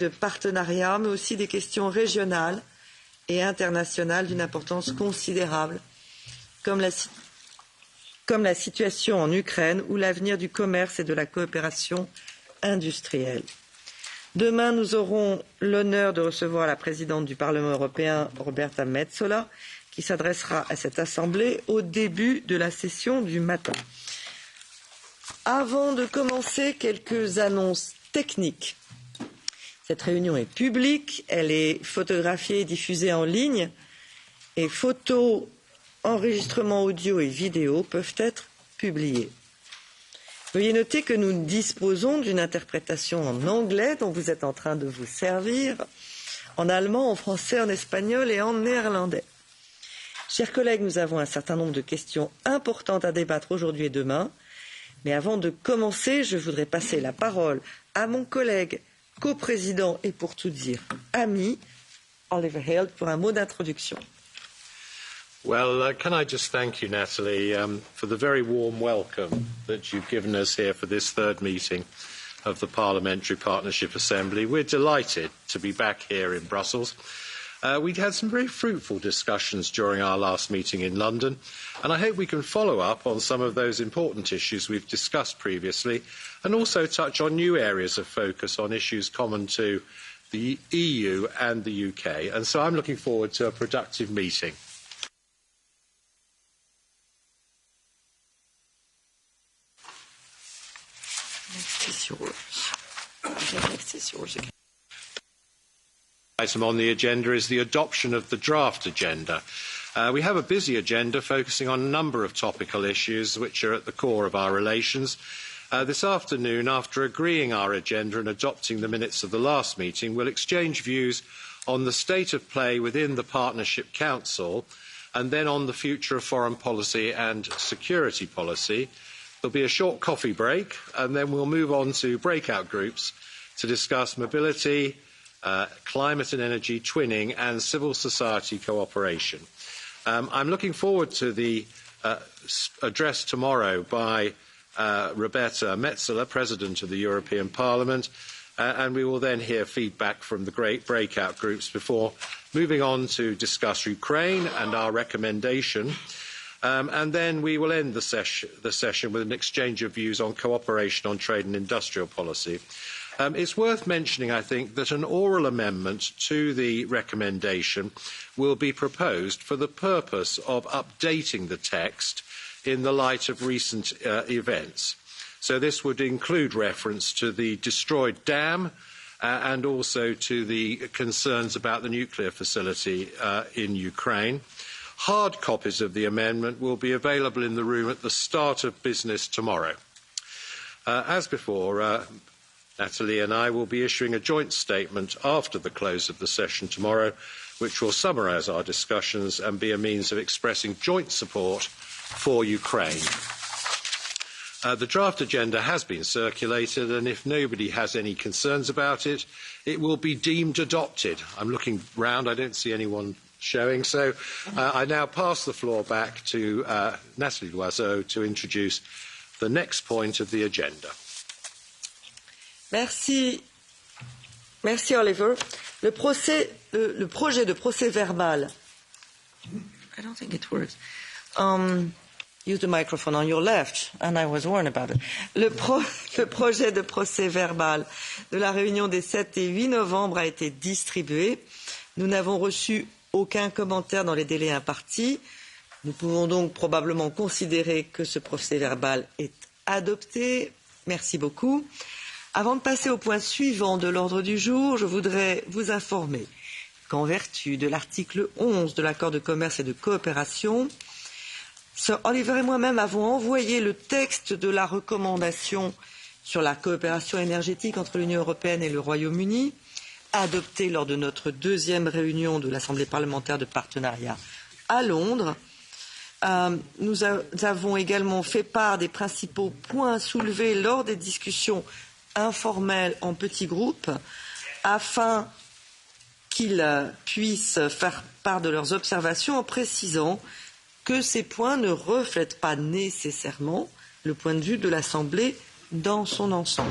de partenariat, mais aussi des questions régionales et internationales d'une importance considérable, comme la situation en Ukraine ou l'avenir du commerce et de la coopération industrielle. Demain, nous aurons l'honneur de recevoir la présidente du Parlement européen, Roberta Metsola, qui s'adressera à cette Assemblée au début de la session du matin. Avant de commencer, quelques annonces techniques. Cette réunion est publique, elle est photographiée et diffusée en ligne, et photos, enregistrements audio et vidéo peuvent être publiés. Veuillez noter que nous disposons d'une interprétation en anglais dont vous êtes en train de vous servir, en allemand, en français, en espagnol et en néerlandais. Chers collègues, nous avons un certain nombre de questions importantes à débattre aujourd'hui et demain. Mais avant de commencer, je voudrais passer la parole à mon collègue, coprésident et pour tout dire, ami, Oliver Hill, pour un mot d'introduction. Well, can I just thank you, Natalie, for the very warm welcome that you've given us here for this third meeting of the Parliamentary Partnership Assembly. We're delighted to be back here in Brussels. We'd had some very fruitful discussions during our last meeting in London, and I hope we can follow up on some of those important issues we've discussed previously, and also touch on new areas of focus on issues common to the EU and the UK. And so I'm looking forward to a productive meeting. Next is yours. Next is yours again. Item on the agenda is the adoption of the draft agenda. We have a busy agenda focusing on a number of topical issues which are at the core of our relations. This afternoon, after agreeing our agenda and adopting the minutes of the last meeting, we'll exchange views on the state of play within the Partnership Council and then on the future of foreign policy and security policy. There'll be a short coffee break and then we'll move on to breakout groups to discuss mobility, climate and energy, twinning and civil society cooperation. I'm looking forward to the address tomorrow by Roberta Metsola, President of the European Parliament, and we will then hear feedback from the great breakout groups before moving on to discuss Ukraine and our recommendation. And then we will end the session with an exchange of views on cooperation on trade and industrial policy. It's worth mentioning, I think, that an oral amendment to the recommendation will be proposed for the purpose of updating the text in the light of recent events. So this would include reference to the destroyed dam and also to the concerns about the nuclear facility in Ukraine. Hard copies of the amendment will be available in the room at the start of business tomorrow. As before, Natalie and I will be issuing a joint statement after the close of the session tomorrow, which will summarise our discussions and be a means of expressing joint support for Ukraine. The draft agenda has been circulated, and if nobody has any concerns about it, it will be deemed adopted. I'm looking round, I don't see anyone showing, so I now pass the floor back to Nathalie Loiseau to introduce the next point of the agenda. Merci. Merci, Oliver. Le projet de procès verbal. I don't think it works. Use the microphone on your left, and I was warned about it. Le projet de procès verbal de la réunion des 7 et 8 novembre a été distribué. Nous n'avons reçu aucun commentaire dans les délais impartis. Nous pouvons donc probablement considérer que ce procès verbal est adopté. Merci beaucoup. Avant de passer au point suivant de l'ordre du jour, je voudrais vous informer qu'en vertu de l'article 11 de l'accord de commerce et de coopération, Sir Oliver et moi-même avons envoyé le texte de la recommandation sur la coopération énergétique entre l'Union européenne et le Royaume-Uni, adopté lors de notre deuxième réunion de l'Assemblée parlementaire de partenariat à Londres. Nous avons également fait part des principaux points soulevés lors des discussions informelles en petits groupes afin qu'ils puissent faire part de leurs observations en précisant que ces points ne reflètent pas nécessairement le point de vue de l'Assemblée dans son ensemble.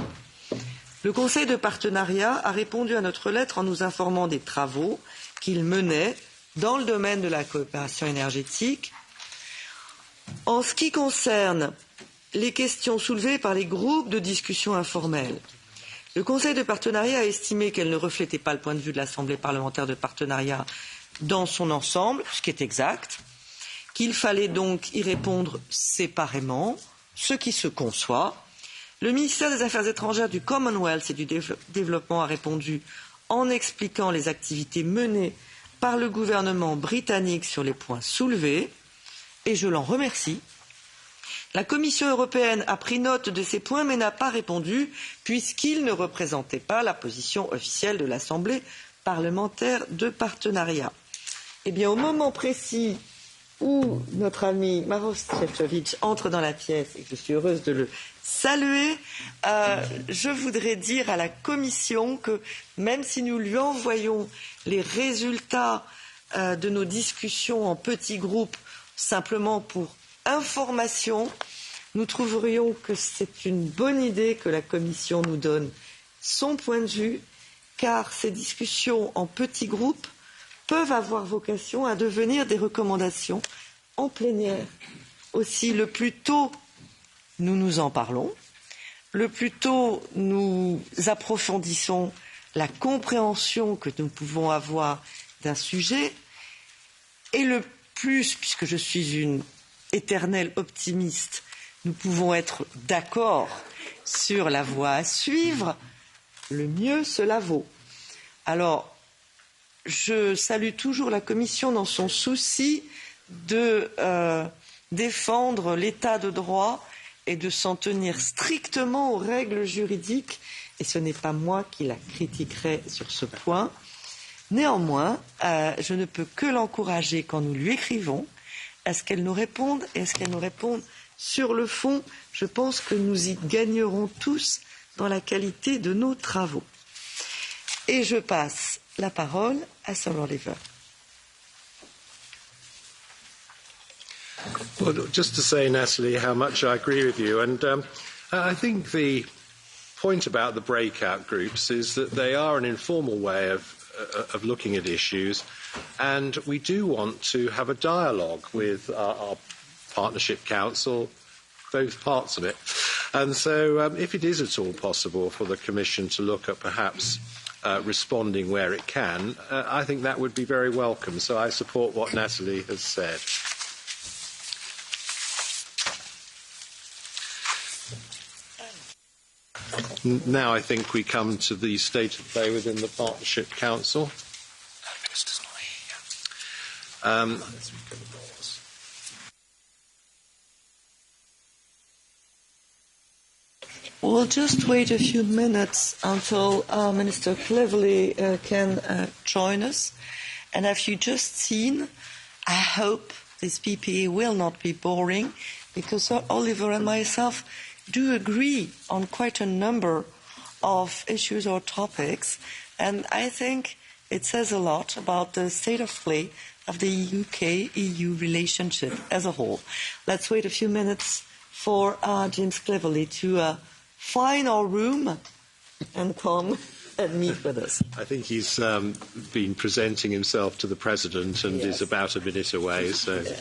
Le Conseil de partenariat a répondu à notre lettre en nous informant des travaux qu'il menait dans le domaine de la coopération énergétique. En ce qui concerne les questions soulevées par les groupes de discussion informels, le Conseil de partenariat a estimé qu'elles ne reflétaient pas le point de vue de l'Assemblée parlementaire de partenariat dans son ensemble, ce qui est exact, qu'il fallait donc y répondre séparément, ce qui se conçoit. Le ministère des Affaires étrangères du Commonwealth et du Développement a répondu en expliquant les activités menées par le gouvernement britannique sur les points soulevés, et je l'en remercie. La Commission européenne a pris note de ces points mais n'a pas répondu puisqu'ils ne représentaient pas la position officielle de l'Assemblée parlementaire de partenariat. Eh bien, au moment précis où notre ami Maroš Šefčovič entre dans la pièce et que je suis heureuse de le saluer, je voudrais dire à la Commission que même si nous lui envoyons les résultats de nos discussions en petits groupes simplement pour information, nous trouverions que c'est une bonne idée que la Commission nous donne son point de vue, car ces discussions en petits groupes peuvent avoir vocation à devenir des recommandations en plénière. Aussi, le plus tôt nous nous en parlons, le plus tôt nous approfondissons la compréhension que nous pouvons avoir d'un sujet, et le plus, puisque je suis une éternelle optimiste, nous pouvons être d'accord sur la voie à suivre, le mieux cela vaut. Alors, je salue toujours la Commission dans son souci de défendre l'état de droit et de s'en tenir strictement aux règles juridiques, et ce n'est pas moi qui la critiquerai sur ce point. Néanmoins, je ne peux que l'encourager quand nous lui écrivons à ce qu'elle nous réponde et à ce qu'elle nous réponde sur le fond. Je pense que nous y gagnerons tous dans la qualité de nos travaux. Et je passe la parole à Sir Oliver. Well, just to say, Natalie, how much I agree with you. And I think the point about the breakout groups is that they are an informal way of looking at issues, and we do want to have a dialogue with our Partnership Council, both parts of it. And so if it is at all possible for the Commission to look at perhaps responding where it can, I think that would be very welcome. So I support what Natalie has said. Now I think we come to the state of play within the Partnership Council. Minister's not here. We'll just wait a few minutes until Minister Cleverly can join us. And as you just seen, I hope this PPA will not be boring, because Sir Oliver and myself do agree on quite a number of issues or topics, and I think it says a lot about the state of play of the UK-EU relationship as a whole. Let's wait a few minutes for James Cleverly to find our room and come and meet with us. I think he's been presenting himself to the President and is about a minute away, so... Yeah.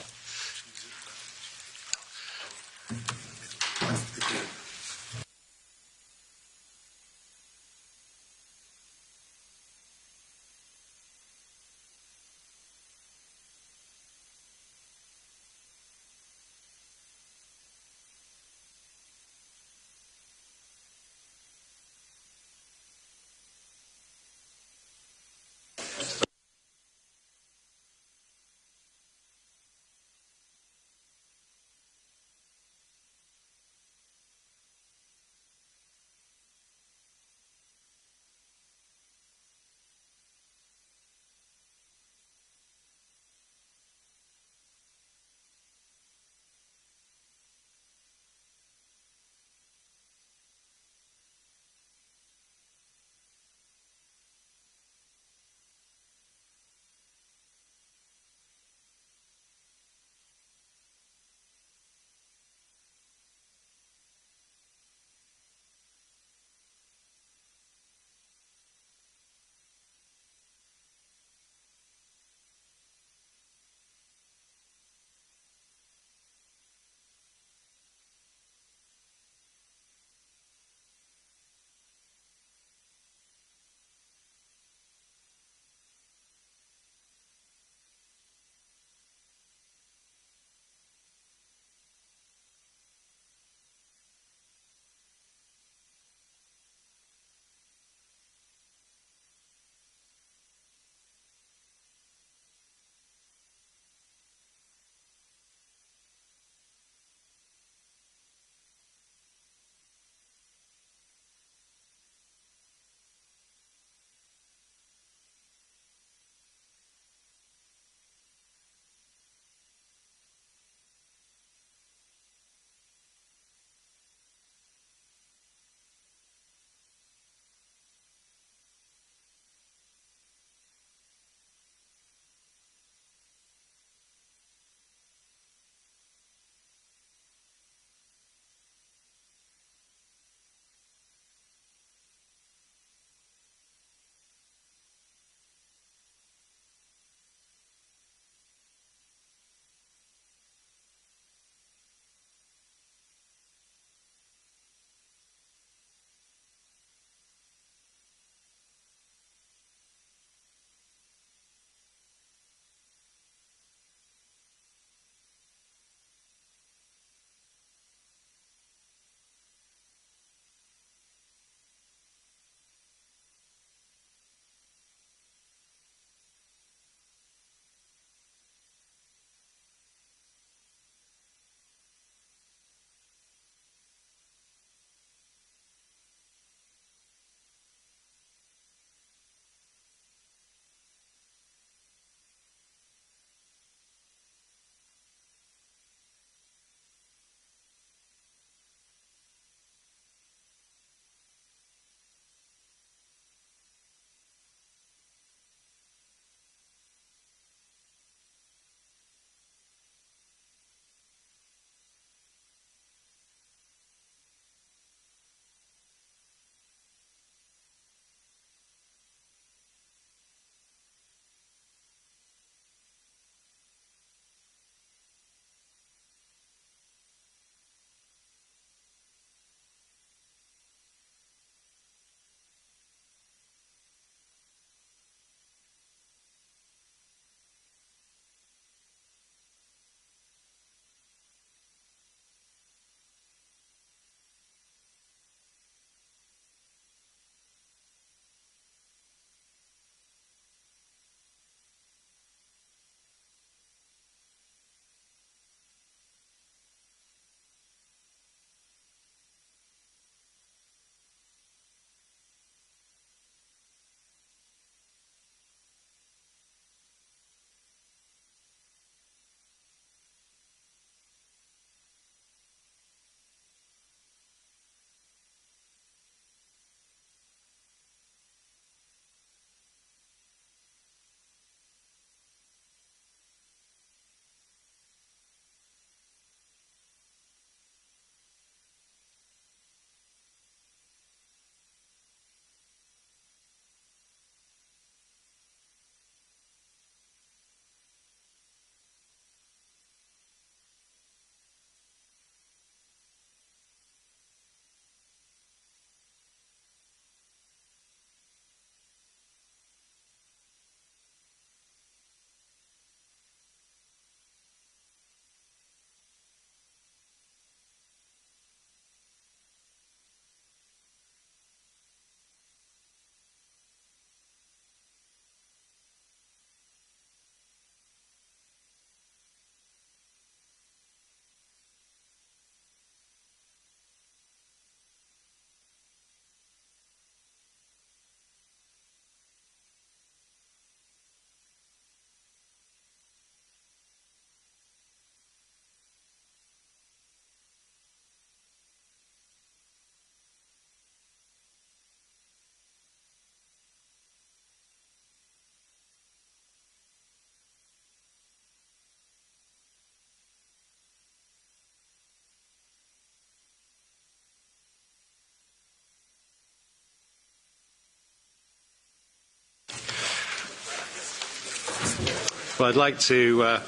Well, I'd like to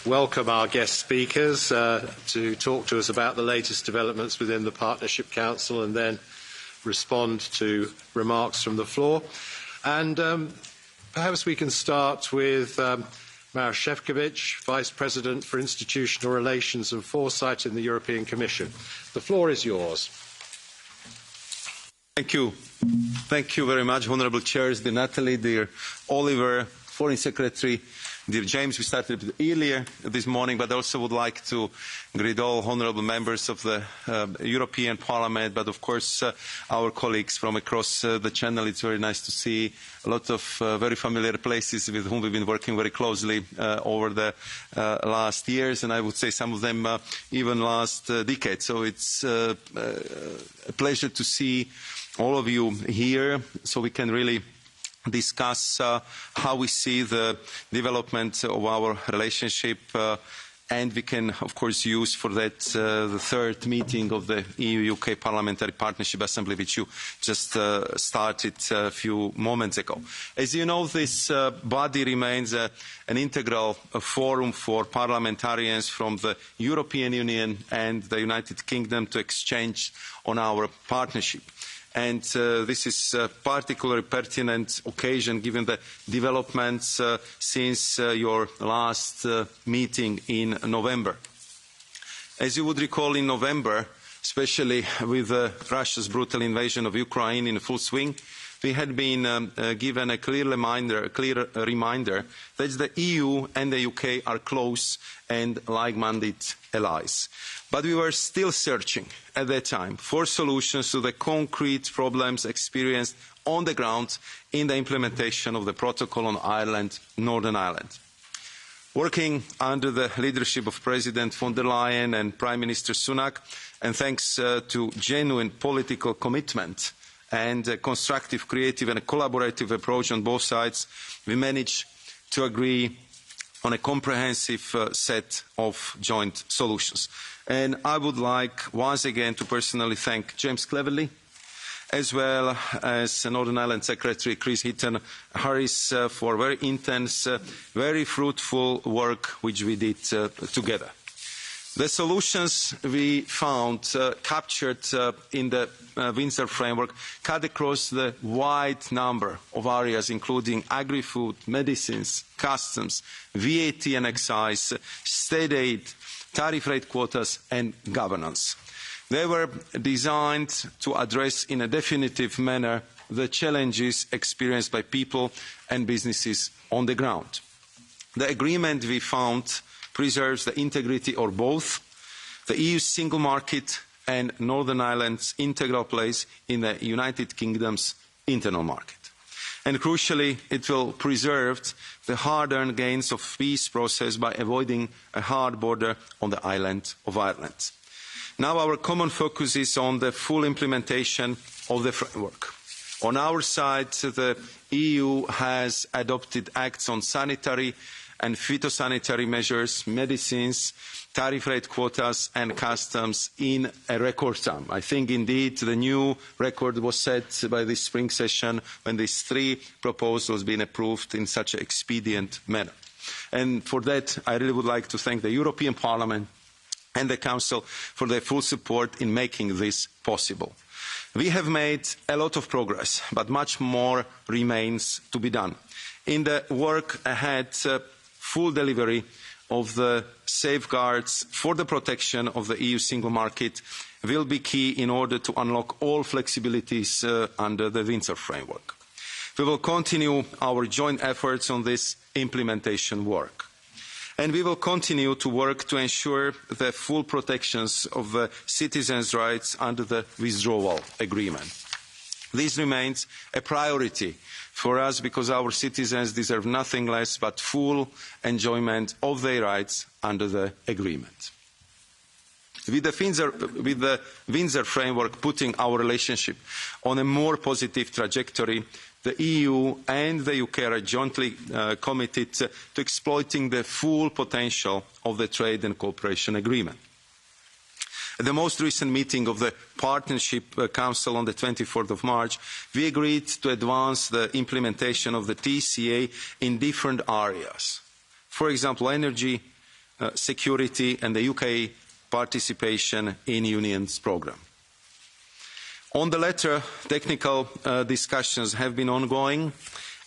welcome our guest speakers to talk to us about the latest developments within the Partnership Council and then respond to remarks from the floor. And perhaps we can start with Maroš Šefčovič, Vice President for Institutional Relations and Foresight in the European Commission. The floor is yours. Thank you. Thank you very much, Honourable Chairs, dear Natalie, dear Oliver, Foreign Secretary, dear James. We started a bit earlier this morning, but I also would like to greet all honourable members of the European Parliament, but of course our colleagues from across the channel. It's very nice to see a lot of very familiar places with whom we've been working very closely over the last years, and I would say some of them even last decade. So it's a pleasure to see all of you here so we can really discuss how we see the development of our relationship and we can, of course, use for that the third meeting of the EU-UK Parliamentary Partnership Assembly, which you just started a few moments ago. As you know, this body remains an integral forum for parliamentarians from the European Union and the United Kingdom to exchange on our partnership. And this is a particularly pertinent occasion given the developments since your last meeting in November. As you would recall, in November, especially with Russia's brutal invasion of Ukraine in full swing, we had been given a clear reminder that the EU and the UK are close and like-minded allies. But we were still searching at that time for solutions to the concrete problems experienced on the ground in the implementation of the protocol on Ireland, Northern Ireland. Working under the leadership of President von der Leyen and Prime Minister Sunak, and thanks to genuine political commitment and a constructive, creative and a collaborative approach on both sides, we managed to agree on a comprehensive set of joint solutions. And I would like once again to personally thank James Cleverly, as well as Northern Ireland Secretary Chris Heaton-Harris for very intense, very fruitful work which we did together. The solutions we found captured in the Windsor framework cut across the wide number of areas, including agri-food, medicines, customs, VAT and excise, state aid, tariff rate quotas and governance. They were designed to address in a definitive manner the challenges experienced by people and businesses on the ground. The agreement we found preserves the integrity of both the EU's single market and Northern Ireland's integral place in the United Kingdom's internal market. And crucially, it will preserve the hard-earned gains of peace process by avoiding a hard border on the island of Ireland. Now our common focus is on the full implementation of the framework. On our side, the EU has adopted acts on sanitary and phytosanitary measures, medicines, tariff rate quotas and customs in a record time. I think indeed the new record was set by this spring session when these three proposals have been approved in such an expedient manner. And for that, I really would like to thank the European Parliament and the Council for their full support in making this possible. We have made a lot of progress, but much more remains to be done. In the work ahead, full delivery of the safeguards for the protection of the EU single market will be key in order to unlock all flexibilities under the Windsor framework. We will continue our joint efforts on this implementation work. And we will continue to work to ensure the full protections of the citizens' rights under the withdrawal agreement. This remains a priority for us because our citizens deserve nothing less but full enjoyment of their rights under the agreement. With the Windsor framework putting our relationship on a more positive trajectory, the EU and the UK are jointly committed to exploiting the full potential of the Trade and Cooperation Agreement. At the most recent meeting of the Partnership Council on the 24th of March, we agreed to advance the implementation of the TCA in different areas. for example, energy, security and the UK participation in Union's programme. On the latter, technical discussions have been ongoing,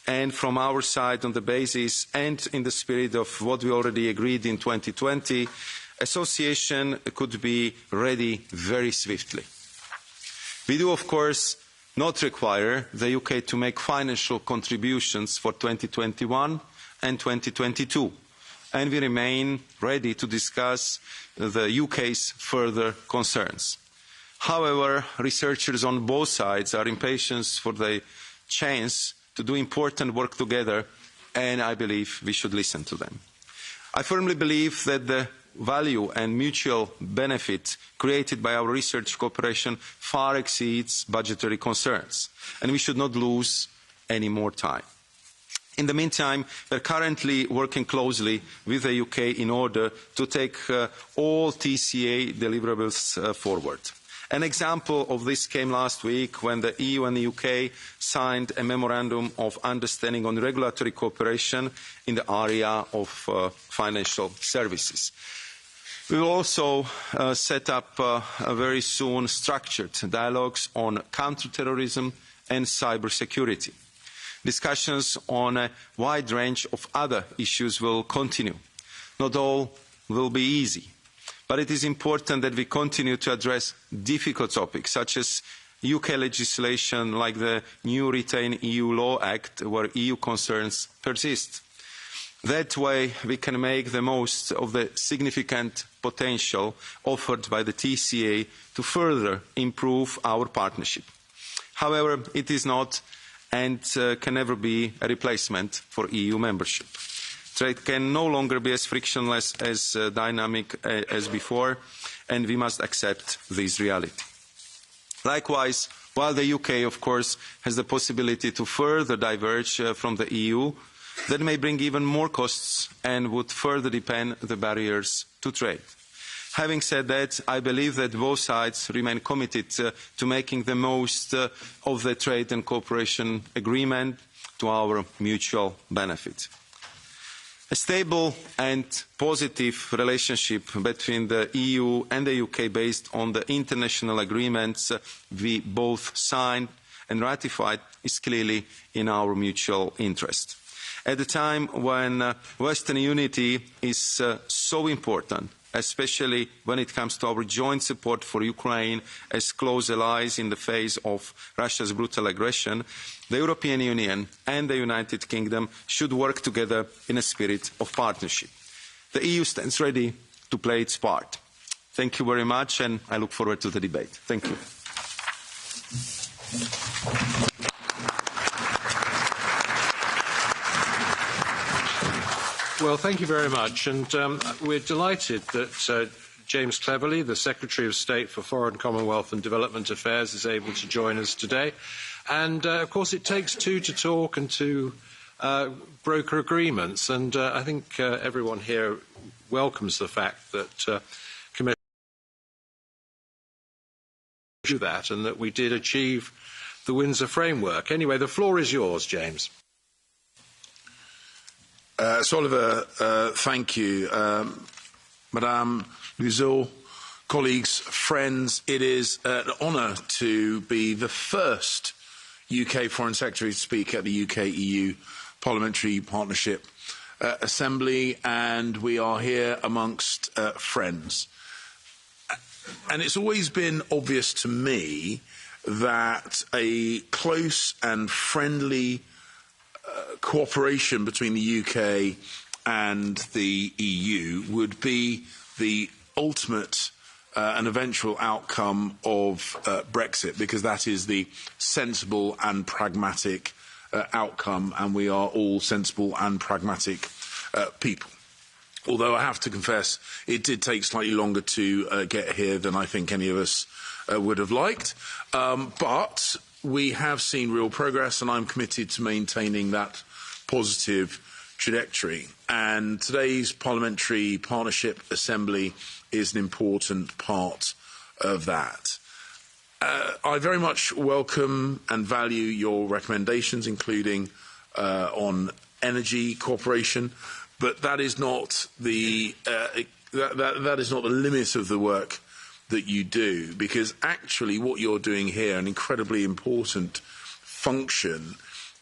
and from our side, on the basis and in the spirit of what we already agreed in 2020, association could be ready very swiftly. We do, of course, not require the UK to make financial contributions for 2021 and 2022, and we remain ready to discuss the UK's further concerns. However, researchers on both sides are impatient for the chance to do important work together, and I believe we should listen to them. I firmly believe that the value and mutual benefit created by our research cooperation far exceeds budgetary concerns, and we should not lose any more time. In the meantime, we are currently working closely with the UK in order to take all TCA deliverables forward. An example of this came last week when the EU and the UK signed a memorandum of understanding on regulatory cooperation in the area of financial services. We will also set up very soon structured dialogues on counter-terrorism and cybersecurity. Discussions on a wide range of other issues will continue. Not all will be easy, but it is important that we continue to address difficult topics such as UK legislation like the new Retain EU Law Act, where EU concerns persist. That way we can make the most of the significant potential offered by the TCA to further improve our partnership. However, it is not and can never be a replacement for EU membership. Trade can no longer be as frictionless, as dynamic as before, and we must accept this reality. Likewise, while the UK, of course, has the possibility to further diverge from the EU, that may bring even more costs and would further deepen the barriers to trade. Having said that, I believe that both sides remain committed to making the most of the trade and cooperation agreement to our mutual benefit. A stable and positive relationship between the EU and the UK based on the international agreements we both signed and ratified is clearly in our mutual interest. At a time when Western unity is so important, especially when it comes to our joint support for Ukraine as close allies in the face of Russia's brutal aggression, the European Union and the United Kingdom should work together in a spirit of partnership. The EU stands ready to play its part. Thank you very much, and I look forward to the debate. Thank you. Well, thank you very much. And we're delighted that James Cleverly, the Secretary of State for Foreign, Commonwealth and Development Affairs, is able to join us today. And, of course, it takes two to talk and to broker agreements. And I think everyone here welcomes the fact that Commission do that and that we did achieve the Windsor Framework. Anyway, the floor is yours, James. So Oliver, thank you. Madame Loiseau, colleagues, friends, it is an honour to be the first UK Foreign Secretary to speak at the UK-EU Parliamentary Partnership Assembly, and we are here amongst friends. And it's always been obvious to me that a close and friendly cooperation between the UK and the EU would be the ultimate and eventual outcome of Brexit, because that is the sensible and pragmatic outcome, and we are all sensible and pragmatic people. Although I have to confess, it did take slightly longer to get here than I think any of us would have liked. But we have seen real progress, and I'm committed to maintaining that positive trajectory. And today's Parliamentary Partnership Assembly is an important part of that. I very much welcome and value your recommendations, including on energy cooperation. but that is not the that is not the limit of the work that you do, because actually what you're doing here, an incredibly important function,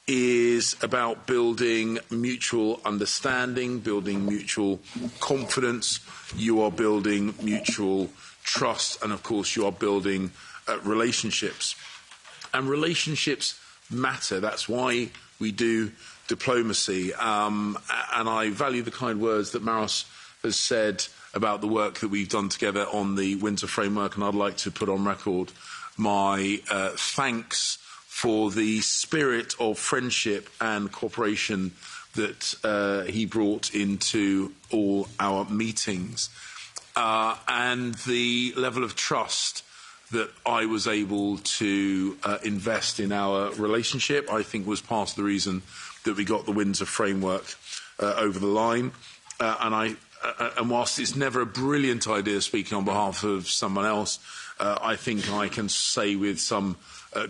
is about building mutual understanding, building mutual confidence. You are building mutual trust, and of course you are building relationships. And relationships matter. That's why we do diplomacy. And I value the kind words that Maroš has said about the work that we've done together on the Windsor Framework, and I'd like to put on record my thanks for the spirit of friendship and cooperation that he brought into all our meetings, and the level of trust that I was able to invest in our relationship, I think was part of the reason that we got the Windsor Framework over the line. And whilst it's never a brilliant idea speaking on behalf of someone else, I think I can say with some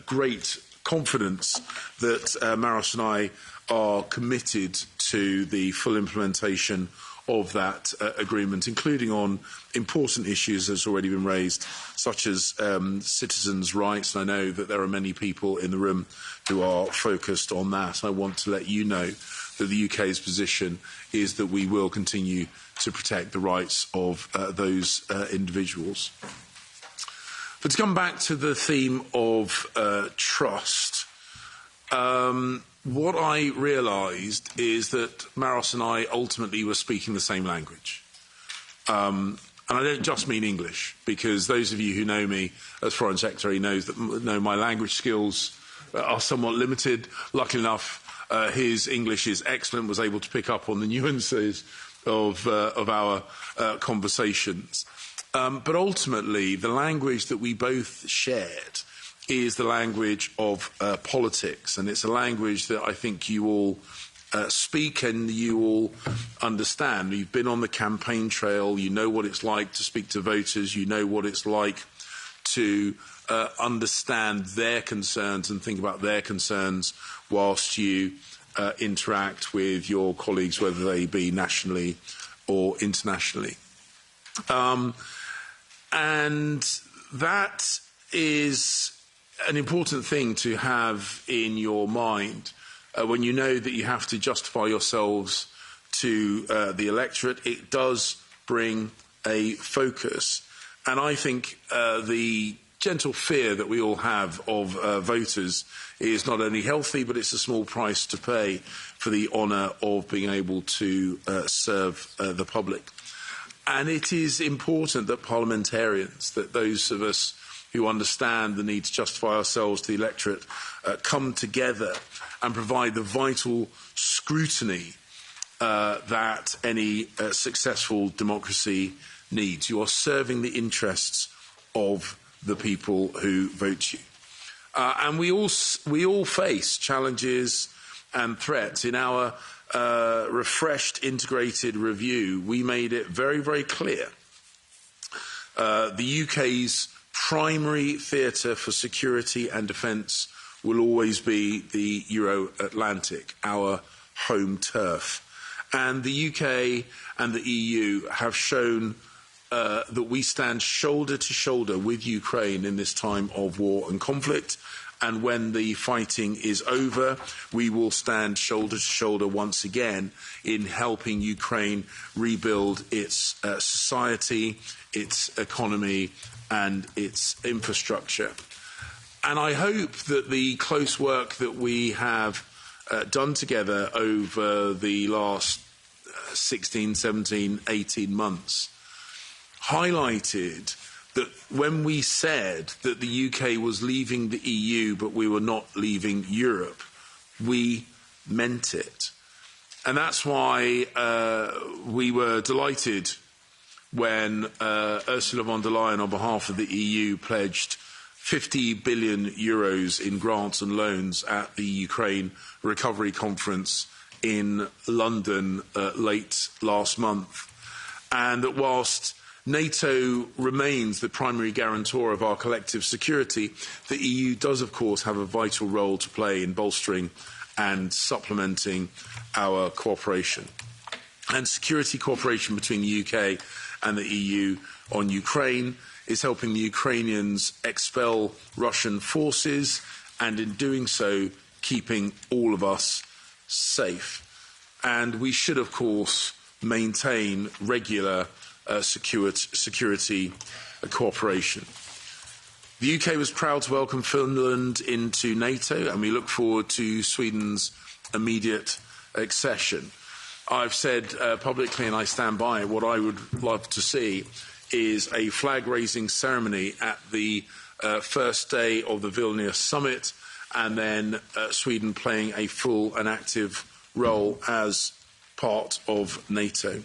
great confidence that Maroš and I are committed to the full implementation of that agreement, including on important issues that has already been raised, such as citizens' rights. And I know that there are many people in the room who are focused on that. I want to let you know that the UK's position is that we will continue to protect the rights of those individuals. But to come back to the theme of trust, what I realised is that Maroš and I ultimately were speaking the same language. And I don't just mean English, because those of you who know me as Foreign Secretary know my language skills are somewhat limited. Luckily enough, his English is excellent, was able to pick up on the nuances of our conversations. But ultimately, the language that we both shared is the language of politics, and it's a language that I think you all speak and you all understand. You've been on the campaign trail, you know what it's like to speak to voters, you know what it's like to understand their concerns and think about their concerns whilst you interact with your colleagues, whether they be nationally or internationally. And that is an important thing to have in your mind when you know that you have to justify yourselves to the electorate. It does bring a focus. And I think the gentle fear that we all have of voters is not only healthy, but it's a small price to pay for the honour of being able to serve the public. And it is important that parliamentarians, that those of us who understand the need to justify ourselves to the electorate, come together and provide the vital scrutiny that any successful democracy needs. You are serving the interests of the people who vote you. And we all face challenges and threats. In our refreshed integrated review, we made it very, very clear the UK's primary theatre for security and defence will always be the Euro-Atlantic, our home turf. And the UK and the EU have shown that we stand shoulder to shoulder with Ukraine in this time of war and conflict. And when the fighting is over, we will stand shoulder to shoulder once again in helping Ukraine rebuild its society, its economy and its infrastructure. And I hope that the close work that we have done together over the last 16, 17, 18 months highlighted that when we said that the UK was leaving the EU but we were not leaving Europe, we meant it. And that's why we were delighted when Ursula von der Leyen, on behalf of the EU, pledged 50 billion euros in grants and loans at the Ukraine Recovery Conference in London late last month. And that whilst NATO remains the primary guarantor of our collective security, the EU does, of course, have a vital role to play in bolstering and supplementing our cooperation. And security cooperation between the UK and the EU on Ukraine is helping the Ukrainians expel Russian forces and in doing so keeping all of us safe. And we should, of course, maintain regular security cooperation. The UK was proud to welcome Finland into NATO, and we look forward to Sweden's immediate accession. I've said publicly, and I stand by it, what I would love to see is a flag-raising ceremony at the first day of the Vilnius summit, and then Sweden playing a full and active role as part of NATO.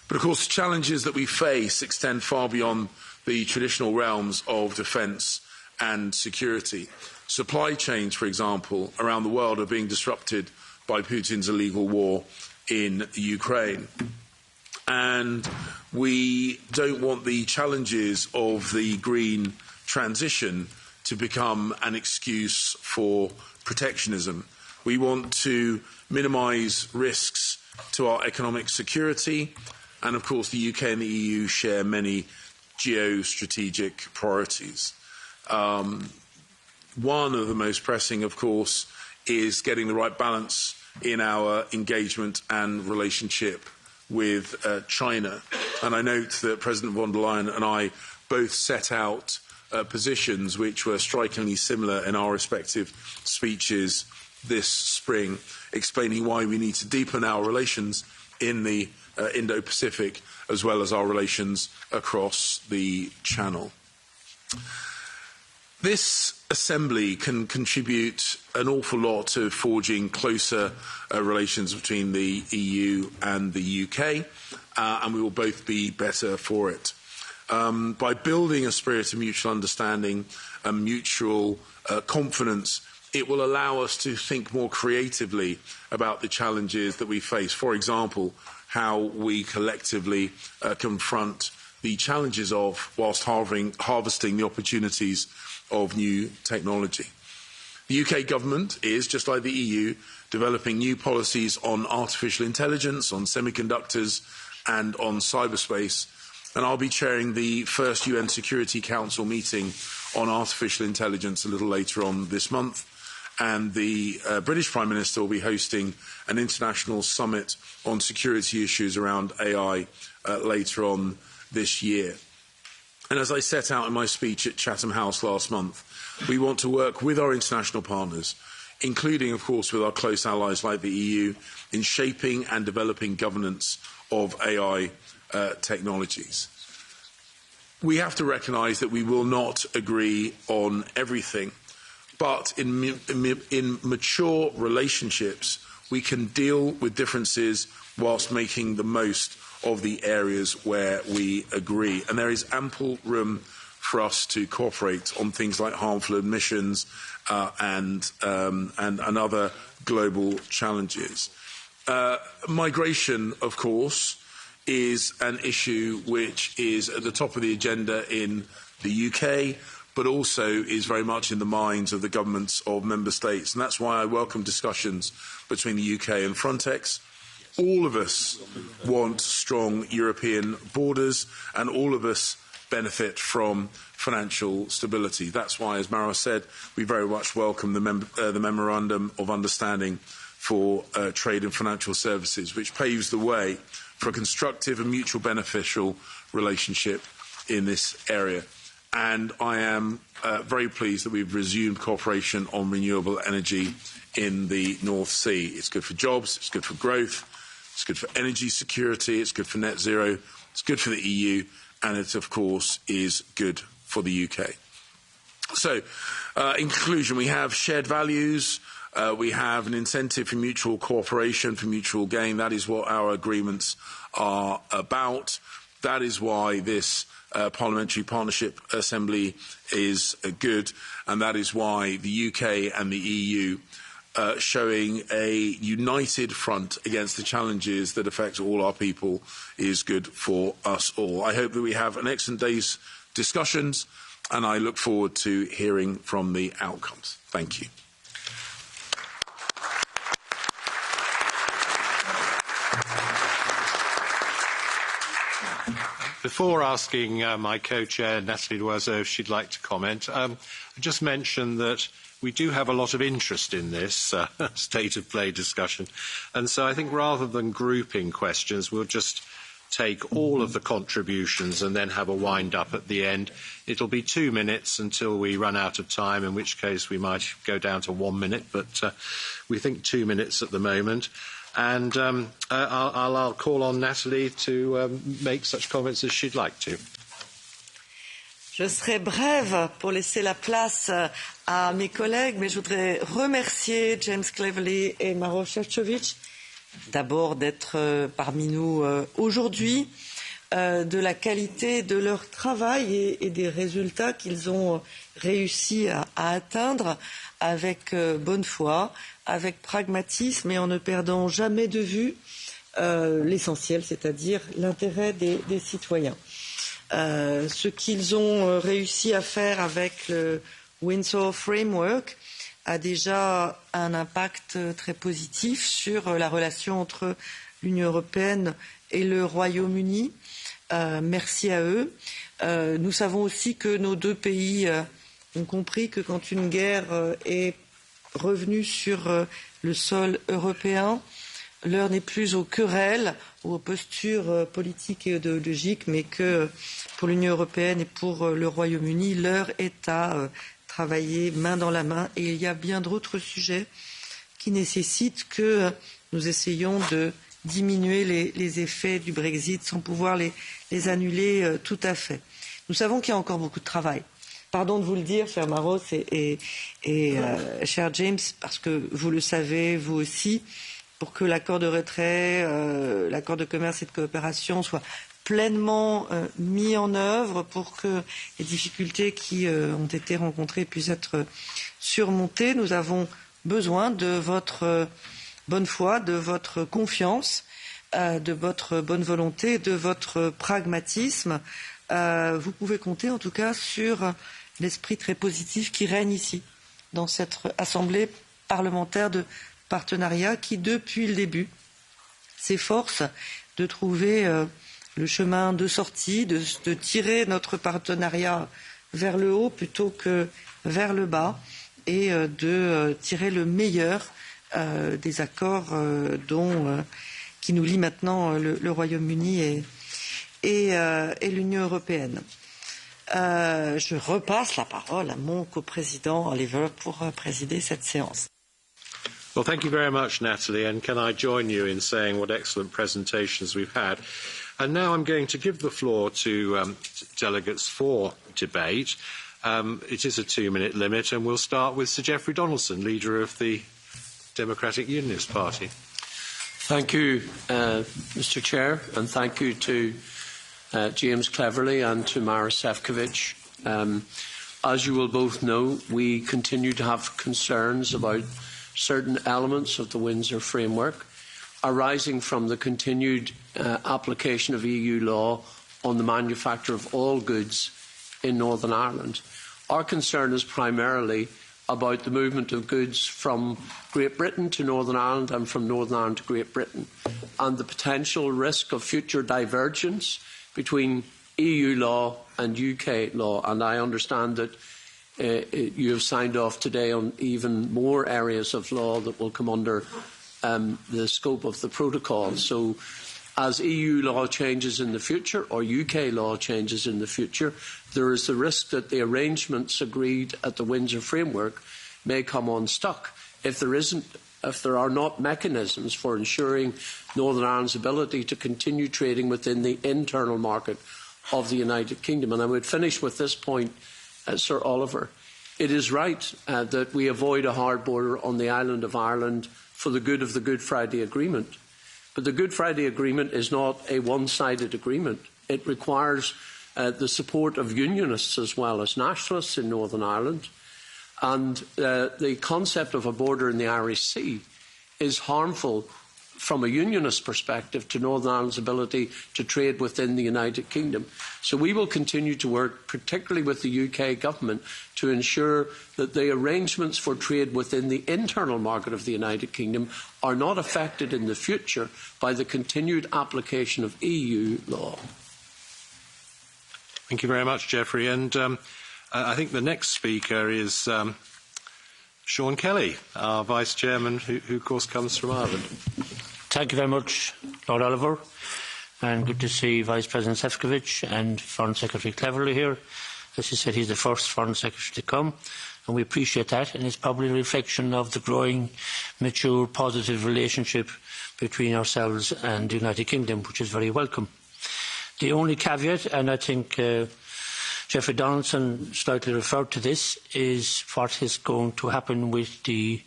But of course, the challenges that we face extend far beyond the traditional realms of defence and security. Supply chains, for example, around the world are being disrupted by Putin's illegal war in Ukraine. And we don't want the challenges of the green transition to become an excuse for protectionism. We want to minimise risks to our economic security, and of course the UK and the EU share many geostrategic priorities. One of the most pressing, of course, is getting the right balance in our engagement and relationship with China. And I note that President von der Leyen and I both set out positions which were strikingly similar in our respective speeches this spring, explaining why we need to deepen our relations in the Indo-Pacific as well as our relations across the Channel. This Assembly can contribute an awful lot to forging closer relations between the EU and the UK, and we will both be better for it. By building a spirit of mutual understanding and mutual confidence, it will allow us to think more creatively about the challenges that we face. For example, how we collectively confront the challenges of whilst harvesting the opportunities of new technology. The UK government is, just like the EU, developing new policies on artificial intelligence, on semiconductors and on cyberspace, and I'll be chairing the first UN Security Council meeting on artificial intelligence a little later on this month, and the British Prime Minister will be hosting an international summit on security issues around AI later on this year. And as I set out in my speech at Chatham House last month, we want to work with our international partners, including, of course, with our close allies like the EU, in shaping and developing governance of AI technologies. We have to recognise that we will not agree on everything, but in mature relationships, we can deal with differences whilst making the most of the areas where we agree. And there is ample room for us to cooperate on things like harmful emissions and other global challenges. Migration, of course, is an issue which is at the top of the agenda in the UK, but also is very much in the minds of the governments of member states. And that's why I welcome discussions between the UK and Frontex. All of us want strong European borders, and all of us benefit from financial stability. That's why, as Maroš said, we very much welcome the Memorandum of Understanding for Trade and Financial Services, which paves the way for a constructive and mutual beneficial relationship in this area. And I am very pleased that we've resumed cooperation on renewable energy in the North Sea. It's good for jobs, it's good for growth, it's good for energy security, it's good for net zero, it's good for the EU, and it, of course, is good for the UK. So, in conclusion, we have shared values, we have an incentive for mutual cooperation, for mutual gain. That is what our agreements are about. That is why this Parliamentary Partnership Assembly is good, and that is why the UK and the EU showing a united front against the challenges that affect all our people is good for us all. I hope that we have an excellent day's discussions, and I look forward to hearing from the outcomes. Thank you. Before asking my co-chair, Nathalie Loiseau, if she'd like to comment, I just mention that we do have a lot of interest in this state of play discussion. And so I think rather than grouping questions, we'll just take all of the contributions and then have a wind up at the end. It'll be 2 minutes until we run out of time, in which case we might go down to 1 minute, but we think 2 minutes at the moment. And I'll call on Nathalie to make such comments as she'd like to. Je serai brève pour laisser la place à mes collègues, mais je voudrais remercier James Cleverly et Maroš Šefčovič d'abord d'être parmi nous aujourd'hui, de la qualité de leur travail et des résultats qu'ils ont réussi à atteindre avec bonne foi, avec pragmatisme et en ne perdant jamais de vue l'essentiel, c'est-à-dire l'intérêt des citoyens. Ce qu'ils ont réussi à faire avec le Windsor Framework a déjà un impact très positif sur la relation entre l'Union européenne et le Royaume-Uni. Merci à eux. Nous savons aussi que nos deux pays ont compris que quand une guerre est revenue sur le sol européen, l'heure n'est plus aux querelles ou aux postures politiques et idéologiques, mais que pour l'Union européenne et pour le Royaume-Uni, l'heure est à travailler main dans la main. Et il y a bien d'autres sujets qui nécessitent que nous essayions de diminuer les effets du Brexit sans pouvoir les annuler tout à fait. Nous savons qu'il y a encore beaucoup de travail. Pardon de vous le dire, cher Maroš et cher James, parce que vous le savez, vous aussi, pour que l'accord de retrait, l'accord de commerce et de coopération soit pleinement mis en œuvre, pour que les difficultés qui ont été rencontrées puissent être surmontées. Nous avons besoin de votre bonne foi, de votre confiance, de votre bonne volonté, de votre pragmatisme. Vous pouvez compter en tout cas sur l'esprit très positif qui règne ici, dans cette assemblée parlementaire de partenariat qui, depuis le début, s'efforce de trouver le chemin de sortie, de tirer notre partenariat vers le haut plutôt que vers le bas et de tirer le meilleur des accords qui nous lient maintenant le Royaume-Uni et l'Union européenne. Je repasse la parole à mon coprésident Oliver pour présider cette séance. Well, thank you very much, Nathalie, and can I join you in saying what excellent presentations we've had. And now I'm going to give the floor to delegates for debate. It is a 2-minute limit, and we'll start with Sir Geoffrey Donaldson, leader of the Democratic Unionist Party. Thank you, Mr. Chair, and thank you to James Cleverly and to Maroš Šefčovič. As you will both know, we continue to have concerns about certain elements of the Windsor Framework arising from the continued application of EU law on the manufacture of all goods in Northern Ireland. Our concern is primarily about the movement of goods from Great Britain to Northern Ireland and from Northern Ireland to Great Britain, and the potential risk of future divergence between EU law and UK law. And I understand that you have signed off today on even more areas of law that will come under the scope of the protocol. So as EU law changes in the future, or UK law changes in the future, there is the risk that the arrangements agreed at the Windsor Framework may come unstuck if there are not mechanisms for ensuring Northern Ireland's ability to continue trading within the internal market of the United Kingdom. And I would finish with this point, Sir Oliver. It is right that we avoid a hard border on the island of Ireland for the good of the Good Friday Agreement. But the Good Friday Agreement is not a one-sided agreement. It requires the support of unionists as well as nationalists in Northern Ireland. And the concept of a border in the Irish Sea is harmful from a unionist perspective to Northern Ireland's ability to trade within the United Kingdom. So we will continue to work, particularly with the UK government, to ensure that the arrangements for trade within the internal market of the United Kingdom are not affected in the future by the continued application of EU law. Thank you very much, Geoffrey. And I think the next speaker is Sean Kelly, our Vice Chairman, who of course comes from Ireland. Thank you very much, Lord Oliver, and good to see Vice President Šefčovič and Foreign Secretary Cleverly here. As you said, he's the first Foreign Secretary to come, and we appreciate that, and it's probably a reflection of the growing, mature, positive relationship between ourselves and the United Kingdom, which is very welcome. The only caveat, and I think Jeffrey Donaldson slightly referred to this, is what is going to happen with the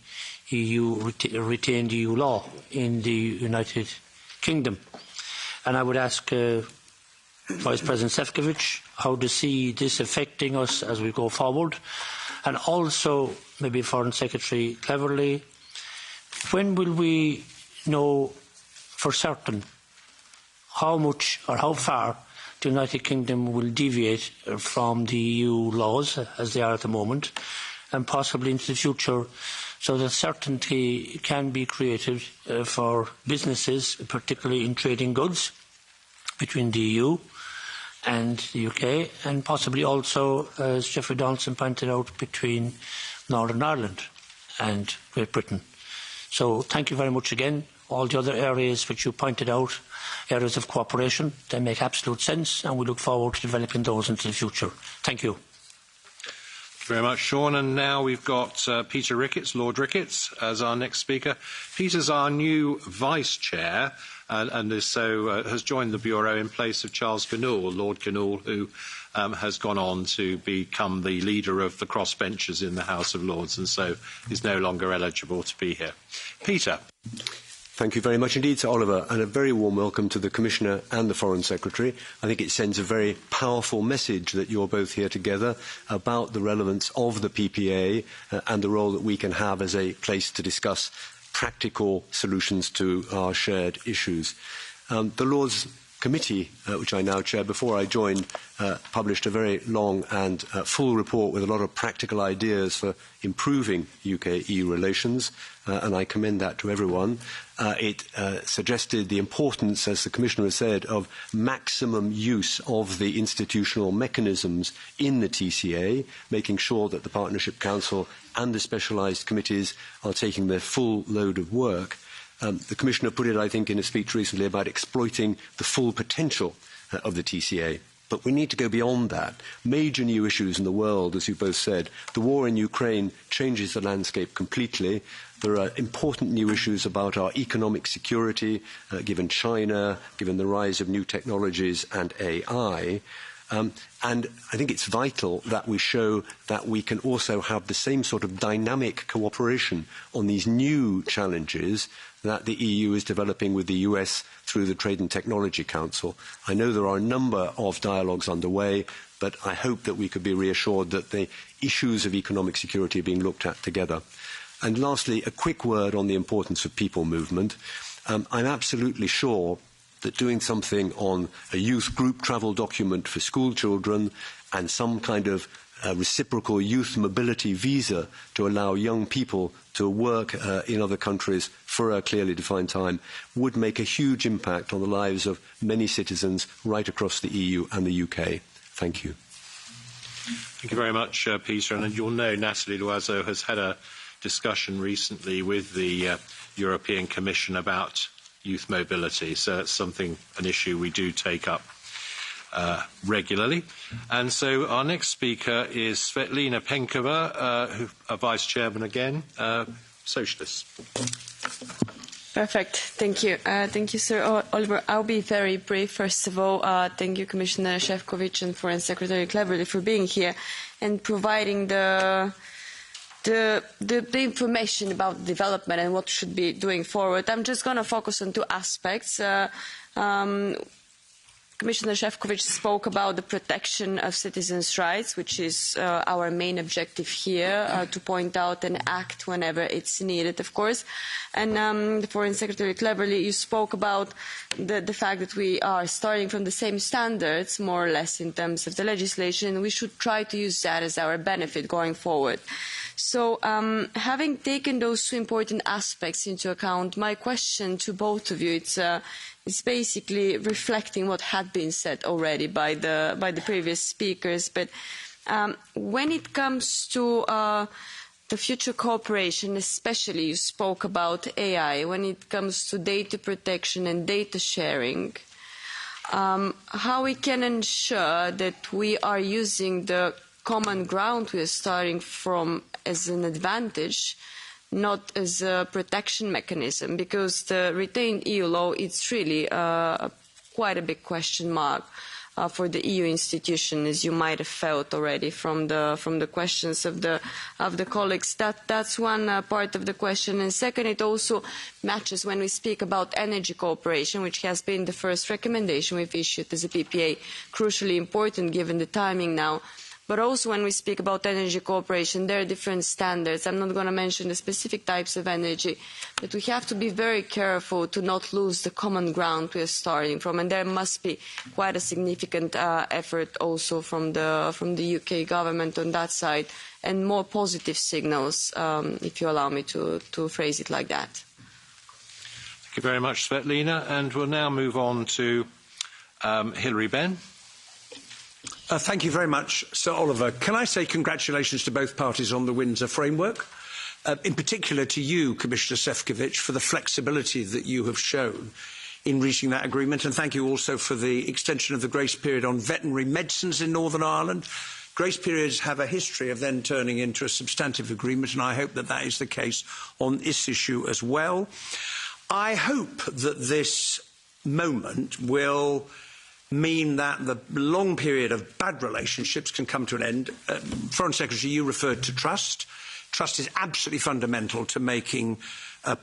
retained EU law in the United Kingdom. And I would ask Vice President Šefčovič how to see this affecting us as we go forward, and also maybe Foreign Secretary Cleverly, when will we know for certain how much or how far the United Kingdom will deviate from the EU laws as they are at the moment, and possibly into the future, so that certainty can be created for businesses, particularly in trading goods between the EU and the UK, and possibly also, as Jeffrey Donaldson pointed out, between Northern Ireland and Great Britain. So thank you very much again. All the other areas which you pointed out, areas of cooperation, they make absolute sense, and we look forward to developing those into the future. Thank you. Thank you very much, Sean. And now we've got Peter Ricketts, Lord Ricketts, as our next speaker. Peter's our new Vice Chair, and is so has joined the Bureau in place of Charles Kinnoul, Lord Kinnoul, who has gone on to become the leader of the crossbenchers in the House of Lords, and so is no longer eligible to be here. Peter. Thank you very much indeed, Sir Oliver, and a very warm welcome to the Commissioner and the Foreign Secretary. I think it sends a very powerful message that you're both here together about the relevance of the PPA and the role that we can have as a place to discuss practical solutions to our shared issues. The Lords Committee, which I now chair, before I joined, published a very long and full report with a lot of practical ideas for improving UK-EU relations, and I commend that to everyone. It suggested the importance, as the Commissioner has said, of maximum use of the institutional mechanisms in the TCA, making sure that the Partnership Council and the specialised committees are taking their full load of work. The Commissioner put it, I think, in a speech recently about exploiting the full potential of the TCA. But we need to go beyond that. Major new issues in the world, as you both said. The war in Ukraine changes the landscape completely. There are important new issues about our economic security, given China, given the rise of new technologies and AI. And I think it's vital that we show that we can also have the same sort of dynamic cooperation on these new challenges that the EU is developing with the US through the Trade and Technology Council. I know there are a number of dialogues underway, but I hope that we could be reassured that the issues of economic security are being looked at together. And lastly, a quick word on the importance of people movement. I'm absolutely sure that doing something on a youth group travel document for school children and some kind of reciprocal youth mobility visa to allow young people to work in other countries for a clearly defined time would make a huge impact on the lives of many citizens right across the EU and the UK. Thank you. Thank you very much, Peter. And you'll know Nathalie Loiseau has had a discussion recently with the European Commission about youth mobility, so it's an issue we do take up regularly. And so our next speaker is Svetlina Penkova, a Vice Chairman again, Socialists. Perfect. Thank you. Thank you, Sir Oliver. I'll be very brief. First of all, thank you, Commissioner Šefčovič and Foreign Secretary Cleverly, for being here and providing the information about development and what should be doing forward. I'm just going to focus on two aspects. Commissioner Šefčovič spoke about the protection of citizens' rights, which is our main objective here, to point out and act whenever it's needed, of course. And the Foreign Secretary Cleverly, you spoke about the fact that we are starting from the same standards, more or less, in terms of the legislation. We should try to use that as our benefit going forward. So having taken those two important aspects into account, my question to both of you is basically reflecting what had been said already by the previous speakers. But when it comes to the future cooperation, especially you spoke about AI, when it comes to data protection and data sharing, how we can ensure that we are using the common ground we are starting from as an advantage, not as a protection mechanism, because the retained EU law, it's really quite a big question mark for the EU institution, as you might have felt already from the questions of the colleagues. That's one part of the question. And second, it also matches when we speak about energy cooperation, which has been the first recommendation we've issued as a PPA, crucially important given the timing now. But also when we speak about energy cooperation, there are different standards. I'm not going to mention the specific types of energy, but we have to be very careful to not lose the common ground we are starting from. And there must be quite a significant effort also from the UK government on that side, and more positive signals, if you allow me to phrase it like that. Thank you very much, Svetlina. And we'll now move on to Hilary Benn. Thank you very much, Sir Oliver. Can I say congratulations to both parties on the Windsor framework, in particular to you, Commissioner Šefčovič, for the flexibility that you have shown in reaching that agreement, and thank you also for the extension of the grace period on veterinary medicines in Northern Ireland. Grace periods have a history of then turning into a substantive agreement, and I hope that that is the case on this issue as well. I hope that this moment will mean that the long period of bad relationships can come to an end. Foreign Secretary, you referred to trust. Trust is absolutely fundamental to making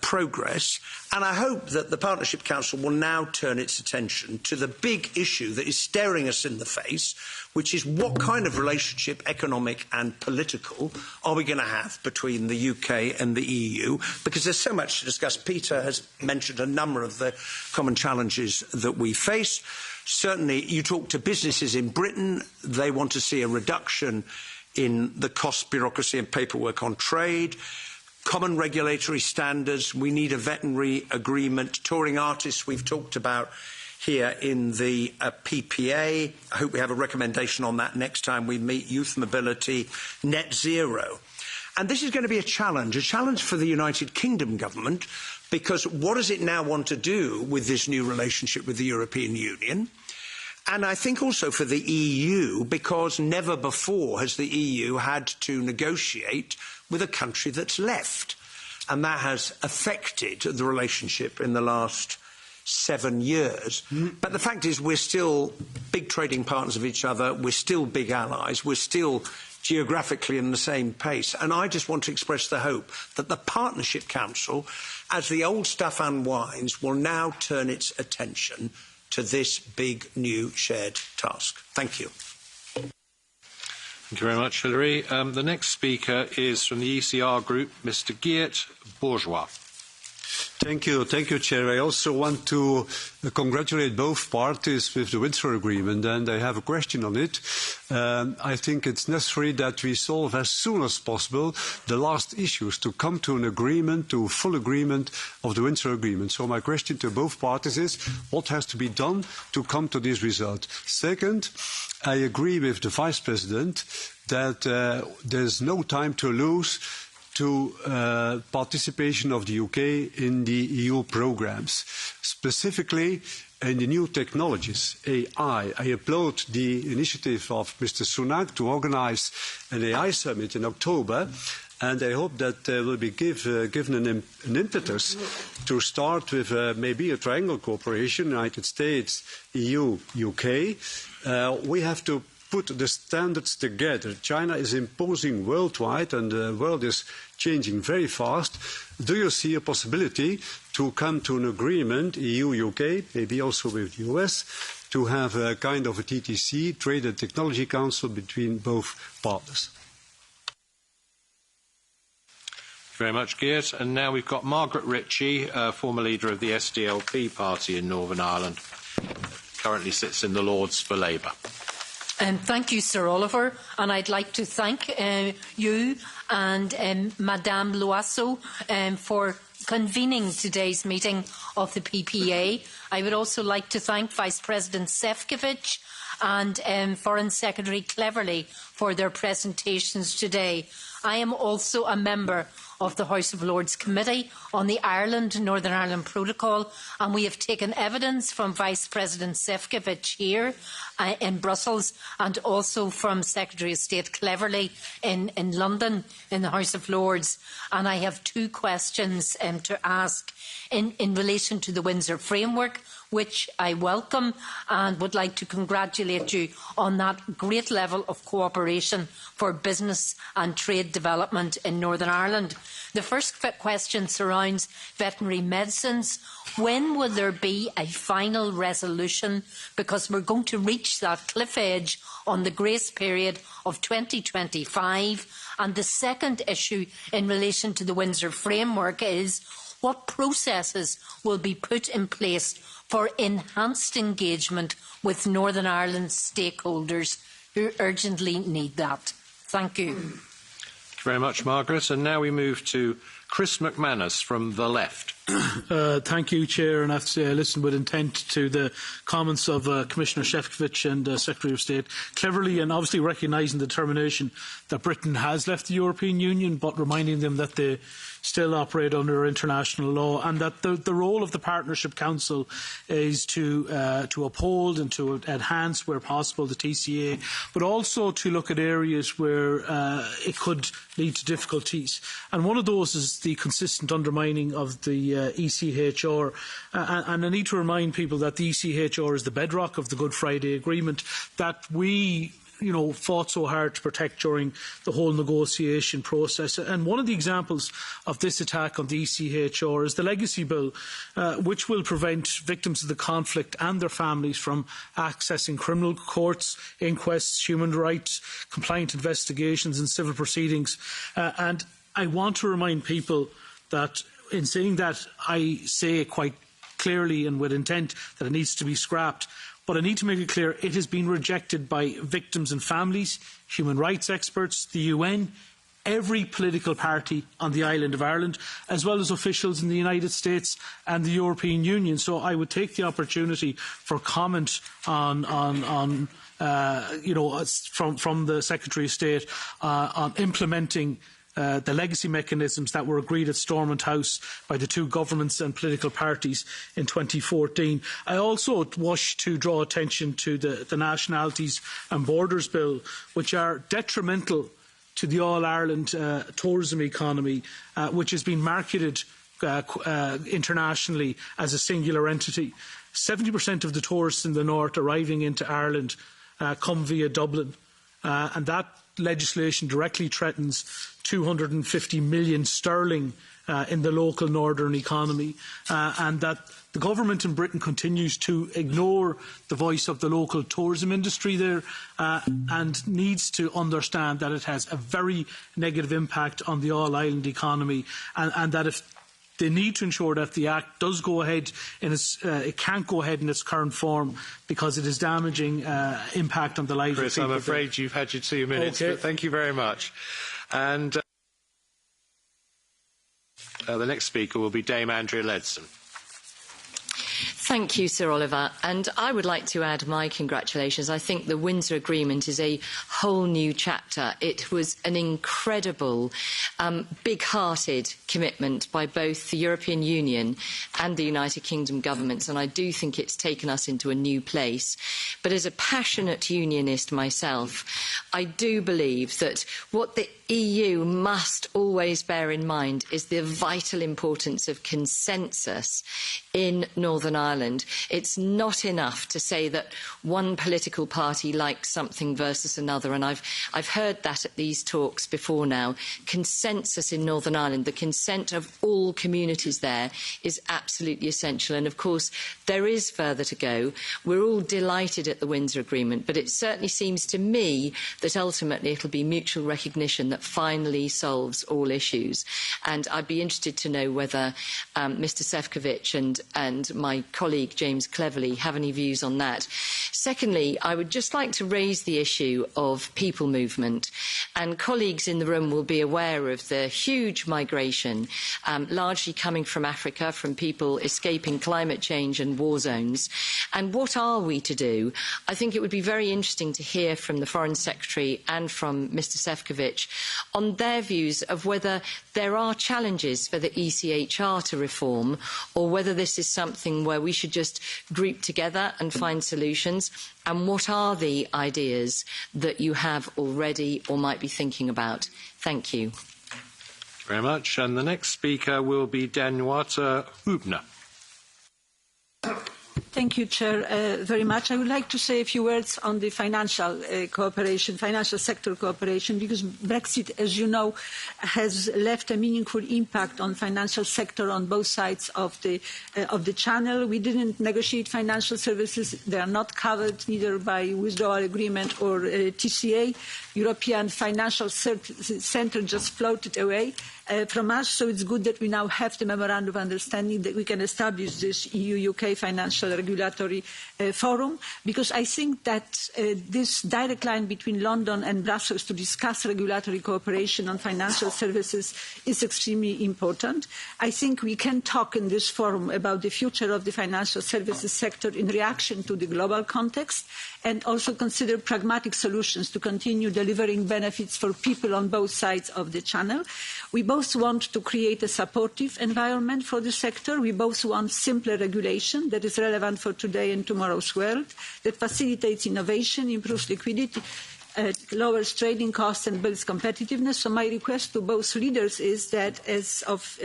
progress. And I hope that the Partnership Council will now turn its attention to the big issue that is staring us in the face, which is what kind of relationship, economic and political, are we going to have between the UK and the EU? Because there's so much to discuss. Peter has mentioned a number of the common challenges that we face. Certainly, you talk to businesses in Britain, they want to see a reduction in the cost, bureaucracy and paperwork on trade, common regulatory standards, we need a veterinary agreement, touring artists we've talked about here in the PPA. I hope we have a recommendation on that next time we meet, youth mobility, net zero. And this is going to be a challenge for the United Kingdom government, because what does it now want to do with this new relationship with the European Union? And I think also for the EU, because never before has the EU had to negotiate with a country that's left. And that has affected the relationship in the last 7 years. But the fact is we're still big trading partners of each other, we're still big allies, we're still geographically in the same pace. And I just want to express the hope that the Partnership Council, as the old stuff unwinds, will now turn its attention to this big new shared task. Thank you. Thank you very much, Hilary. The next speaker is from the ECR group, Mr. Geert Bourgeois. Thank you, Chair. I also want to congratulate both parties with the Windsor Agreement, and I have a question on it. I think it's necessary that we solve as soon as possible the last issues to come to an agreement, to full agreement of the Windsor Agreement. So my question to both parties is, what has to be done to come to this result? Second, I agree with the Vice President that there's no time to lose to participation of the UK in the EU programmes, specifically in the new technologies, AI. I applaud the initiative of Mr. Sunak to organise an AI summit in October, and I hope that will be given an impetus to start with maybe a triangle cooperation, United States, EU, UK. We have to put the standards together. China is imposing worldwide, and the world is changing very fast. Do you see a possibility to come to an agreement, EU-UK, maybe also with the US, to have a kind of a TTC, Trade and Technology Council, between both partners? Thank you very much, Geert. And now we've got Margaret Ritchie, former leader of the SDLP party in Northern Ireland, currently sits in the Lords for Labour. Thank you, Sir Oliver, and I'd like to thank you and Madame Loiseau for convening today's meeting of the PPA. I would also like to thank Vice President Šefčovič and Foreign Secretary Cleverly for their presentations today. I am also a member of the House of Lords Committee on the Northern Ireland Protocol, and we have taken evidence from Vice President Šefčovič here in Brussels and also from Secretary of State Cleverly in London in the House of Lords. And I have two questions to ask in relation to the Windsor Framework, which I welcome and would like to congratulate you on that great level of cooperation for business and trade development in Northern Ireland. The first question surrounds veterinary medicines. When will there be a final resolution? Because we're going to reach that cliff edge on the grace period of 2025. And the second issue in relation to the Windsor Framework is what processes will be put in place for enhanced engagement with Northern Ireland stakeholders who urgently need that. Thank you. Thank you very much, Margaret. And now we move to Chris McManus from the Left. Thank you, Chair. And I have to say I listened with intent to the comments of Commissioner Šefčovič and Secretary of State Cleverly, and obviously recognising the determination that Britain has left the European Union, but reminding them that they still operate under international law, and that the role of the Partnership Council is to uphold and to enhance, where possible, the TCA, but also to look at areas where it could lead to difficulties. And one of those is the consistent undermining of the ECHR. And I need to remind people that the ECHR is the bedrock of the Good Friday Agreement that we fought so hard to protect during the whole negotiation process. And one of the examples of this attack on the ECHR is the Legacy Bill, which will prevent victims of the conflict and their families from accessing criminal courts, inquests, human rights, compliant investigations and civil proceedings. And I want to remind people that in saying that, I say quite clearly and with intent that it needs to be scrapped. But I need to make it clear it has been rejected by victims and families, human rights experts, the UN, every political party on the island of Ireland, as well as officials in the United States and the European Union. So I would take the opportunity for comment on from the Secretary of State on implementing the legacy mechanisms that were agreed at Stormont House by the two governments and political parties in 2014. I also wish to draw attention to the Nationalities and Borders Bill, which are detrimental to the All-Ireland tourism economy, which has been marketed internationally as a singular entity. 70% of the tourists in the north arriving into Ireland come via Dublin, and that legislation directly threatens 250 million sterling in the local northern economy, and that the government in Britain continues to ignore the voice of the local tourism industry there and needs to understand that it has a very negative impact on the all-island economy, and that if they need to ensure that the Act does go ahead it can't go ahead in its current form because it is damaging impact on the lives of people. Chris, I'm afraid you've had your 2 minutes, but thank you very much. And the next speaker will be Dame Andrea Leadsom. Thank you, Sir Oliver. And I would like to add my congratulations. I think the Windsor Agreement is a whole new chapter. It was an incredible, big-hearted commitment by both the European Union and the United Kingdom governments, and I do think it's taken us into a new place. But as a passionate unionist myself, I do believe that what the EU must always bear in mind is the vital importance of consensus in Northern Ireland. It's not enough to say that one political party likes something versus another, and I've heard that at these talks before now. Consensus in Northern Ireland, the consent of all communities there, is absolutely essential. And of course, there is further to go. We're all delighted at the Windsor Agreement, but it certainly seems to me that ultimately it'll be mutual recognition that finally solves all issues. And I'd be interested to know whether Mr Šefčovič and my colleague James Cleverly have any views on that. Secondly, I would just like to raise the issue of people movement, and colleagues in the room will be aware of the huge migration, largely coming from Africa, from people escaping climate change and war zones. And what are we to do? I think it would be very interesting to hear from the Foreign Secretary and from Mr Šefčovič on their views of whether there are challenges for the ECHR to reform, or whether this is something where we should just group together and find solutions. And what are the ideas that you have already or might be thinking about? Thank you. Very much. And the next speaker will be Danuta Hübner. Thank you, Chair, very much. I would like to say a few words on the financial cooperation, financial sector cooperation, because Brexit, as you know, has left a meaningful impact on financial sector on both sides of the channel. We didn't negotiate financial services. They are not covered neither by withdrawal agreement or TCA. European Financial Centre just floated away from us, so it's good that we now have the memorandum of understanding that we can establish this EU-UK Financial Regulatory Forum, because I think that this direct line between London and Brussels to discuss regulatory cooperation on financial services is extremely important. I think we can talk in this forum about the future of the financial services sector in reaction to the global context, and also consider pragmatic solutions to continue delivering benefits for people on both sides of the channel. We both want to create a supportive environment for the sector. We both want simpler regulation that is relevant for today and tomorrow's world, that facilitates innovation, improves liquidity, lowers trading costs and builds competitiveness. So my request to both leaders is that as of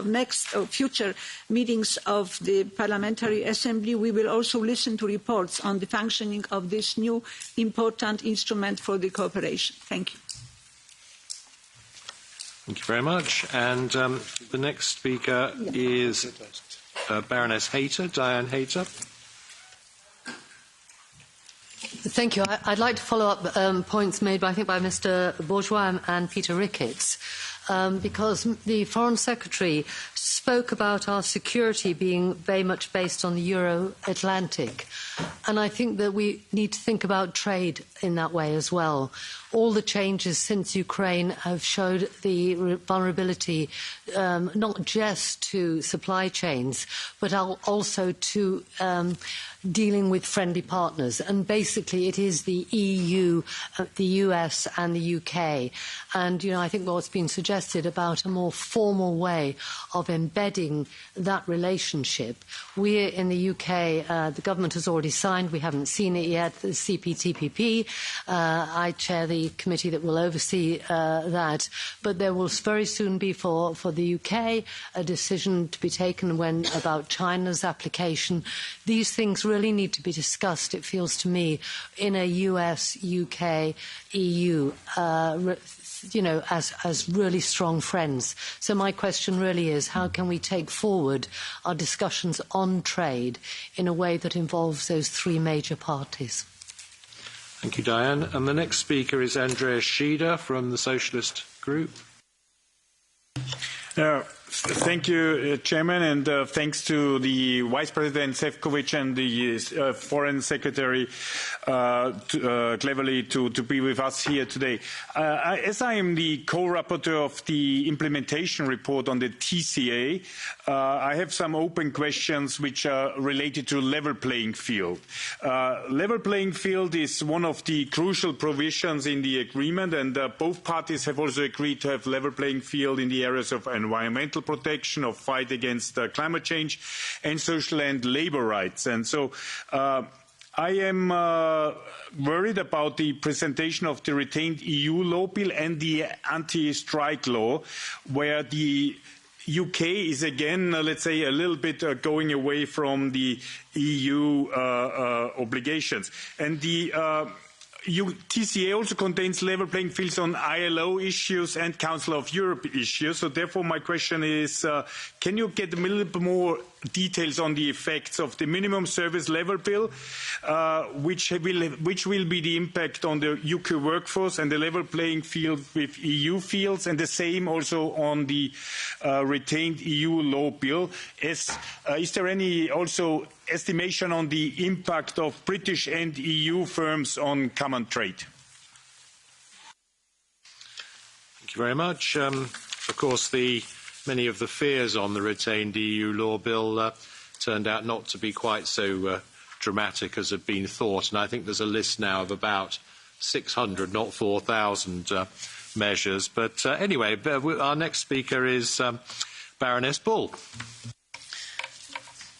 next or future meetings of the Parliamentary Assembly, we will also listen to reports on the functioning of this new important instrument for the cooperation. Thank you. Thank you very much. And the next speaker is Baroness Hayter, Diane Hayter. Thank you. I'd like to follow up points made, I think, by Mr. Bourgeois and Peter Ricketts, because the Foreign Secretary spoke about our security being very much based on the Euro-Atlantic. And I think that we need to think about trade in that way as well. All the changes since Ukraine have showed the vulnerability not just to supply chains, but also to dealing with friendly partners. And basically it is the EU, the US and the UK. And, I think what's been suggested about a more formal way of embedding that relationship. We in the UK, the government has already signed, we haven't seen it yet, the CPTPP. I chair the committee that will oversee that, but there will very soon be for the UK a decision to be taken about China's application. These things really need to be discussed, it feels to me, in a US, UK, EU, as really strong friends. So my question really is, how can we take forward our discussions on trade in a way that involves those three major parties? Thank you, Diane. And the next speaker is Andreas Schieder from the Socialist Group. Thank you, Chairman, and thanks to the Vice President Šefčovič and the Foreign Secretary Cleverly to be with us here today. As I am the co-rapporteur of the implementation report on the TCA, I have some open questions which are related to level playing field. Level playing field is one of the crucial provisions in the agreement, and both parties have also agreed to have level playing field in the areas of environmental protection, of fight against climate change, and social and labour rights. And so I am worried about the presentation of the retained EU law bill and the anti-strike law, where the UK is again, let's say, a little bit going away from the EU obligations. And the TCA also contains level playing fields on ILO issues and Council of Europe issues. So therefore my question is, can you get a little bit more details on the effects of the minimum service level bill, which will be the impact on the UK workforce and the level playing field with EU fields, and the same also on the retained EU law bill. Is there any also estimation on the impact of British and EU firms on common trade? Thank you very much. Of course, many of the fears on the retained EU law bill turned out not to be quite so dramatic as had been thought, and I think there's a list now of about 600, not 4,000 measures. But anyway, our next speaker is Baroness Bull.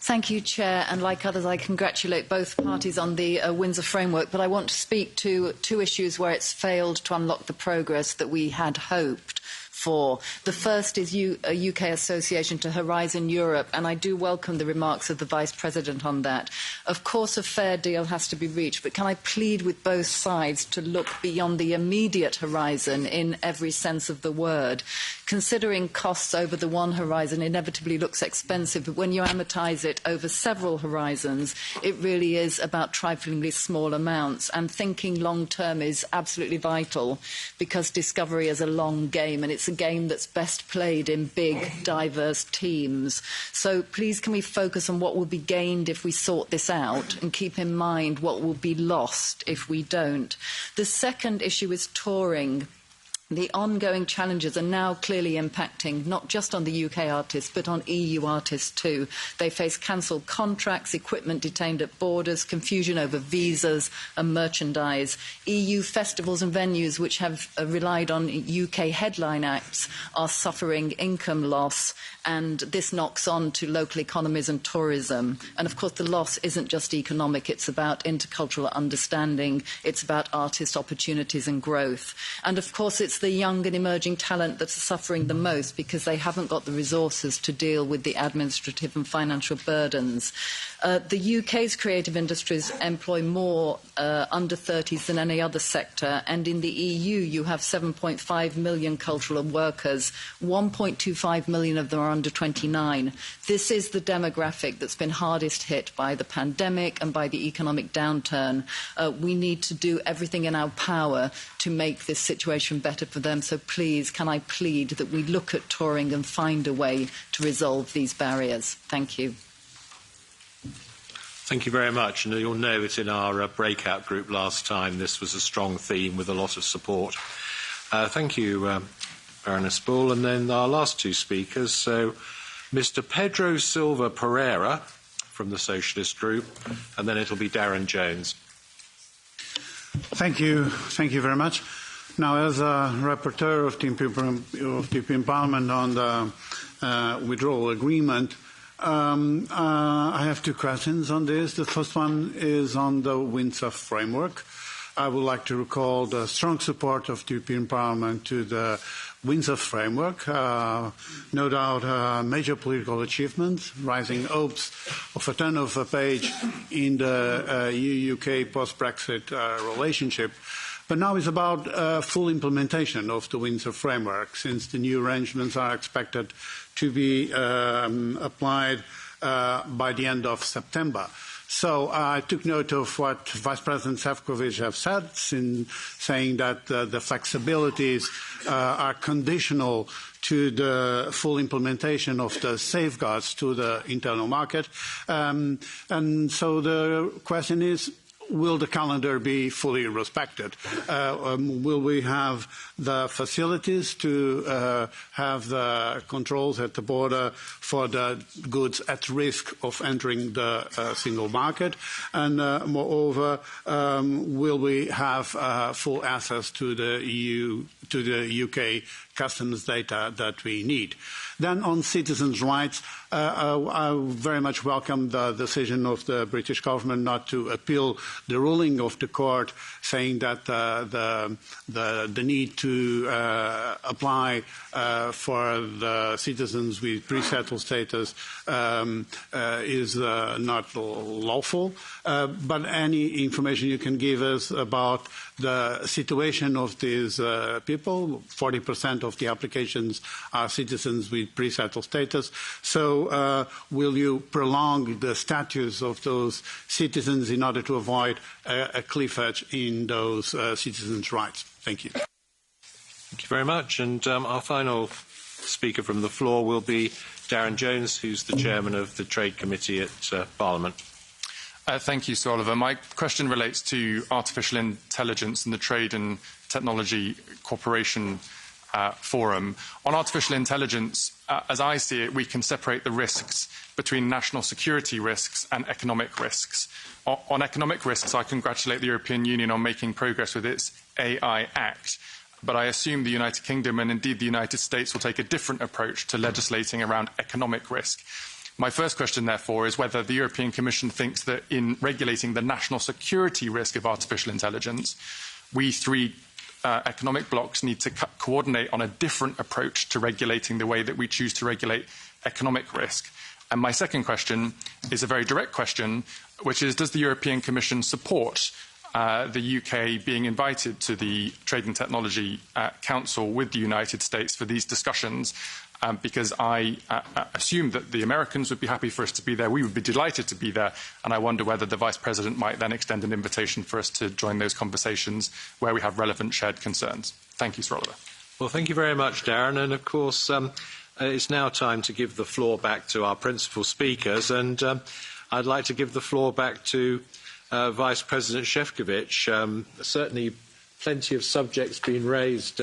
Thank you, Chair, and like others, I congratulate both parties on the Windsor framework, but I want to speak to two issues where it's failed to unlock the progress that we had hoped for. The first is a UK association to Horizon Europe, and I do welcome the remarks of the Vice President on that. Of course, a fair deal has to be reached, but can I plead with both sides to look beyond the immediate horizon in every sense of the word? Considering costs over the one horizon inevitably looks expensive, but when you amortise it over several horizons, it really is about triflingly small amounts. And thinking long-term is absolutely vital, because discovery is a long game, and it's a game that's best played in big, diverse teams. So please can we focus on what will be gained if we sort this out, and keep in mind what will be lost if we don't. The second issue is touring. The ongoing challenges are now clearly impacting not just on the UK artists, but on EU artists too. They face cancelled contracts, equipment detained at borders, confusion over visas and merchandise. EU festivals and venues which have relied on UK headline acts are suffering income loss, and this knocks on to local economies and tourism. And of course the loss isn't just economic, it's about intercultural understanding, it's about artist opportunities and growth. And of course it's the young and emerging talent that are suffering the most, because they haven't got the resources to deal with the administrative and financial burdens. The UK's creative industries employ more under 30s than any other sector, and in the EU you have 7.5 million cultural workers, 1.25 million of them are under 29. This is the demographic that's been hardest hit by the pandemic and by the economic downturn. We need to do everything in our power to make this situation better for them, so please can I plead that we look at touring and find a way to resolve these barriers. Thank you. Thank you very much. And you'll know it in our breakout group last time, this was a strong theme with a lot of support. Thank you, Baroness Bull. And then our last two speakers, so Mr. Pedro Silva Pereira from the Socialist Group, and then it'll be Darren Jones. Thank you very much. Now, as a rapporteur of the European Parliament on the withdrawal agreement, I have two questions on this. The first one is on the Windsor framework. I would like to recall the strong support of the European Parliament to the Windsor framework. No doubt a major political achievement, rising hopes of a turn of a page in the EU-UK post-Brexit relationship. But now it's about full implementation of the Windsor framework, since the new arrangements are expected to be applied by the end of September. So I took note of what Vice President Šefčovič have said, in saying that the flexibilities are conditional to the full implementation of the safeguards to the internal market. And so the question is, will the calendar be fully respected? Will we have the facilities to have the controls at the border for the goods at risk of entering the single market? And moreover, will we have full access to the UK customs data that we need? Then on citizens' rights, I very much welcome the decision of the British government not to appeal the ruling of the court, saying that the need to apply for the citizens with pre-settled status is not lawful. But any information you can give us about the situation of these people, 40% of the applications are citizens with pre-settled status. So will you prolong the status of those citizens in order to avoid a cliff edge in those citizens' rights? Thank you. Thank you very much. And our final speaker from the floor will be Darren Jones, who's the chairman of the Trade Committee at Parliament. Thank you, Sir Oliver. My question relates to artificial intelligence and the Trade and Technology Cooperation Forum. On artificial intelligence, as I see it, we can separate the risks between national security risks and economic risks. On economic risks, I congratulate the European Union on making progress with its AI Act. But I assume the United Kingdom and indeed the United States will take a different approach to legislating around economic risk. My first question, therefore, is whether the European Commission thinks that in regulating the national security risk of artificial intelligence, we three economic blocs need to coordinate on a different approach to regulating the way that we choose to regulate economic risk. And my second question is a very direct question, which is, does the European Commission support the UK being invited to the Trade and Technology Council with the United States for these discussions? Because I assume that the Americans would be happy for us to be there. We would be delighted to be there. And I wonder whether the Vice President might then extend an invitation for us to join those conversations where we have relevant shared concerns. Thank you, Sir Oliver. Well, thank you very much, Darren. And, of course, it's now time to give the floor back to our principal speakers. And I'd like to give the floor back to Vice President Šefčovič. Certainly plenty of subjects being raised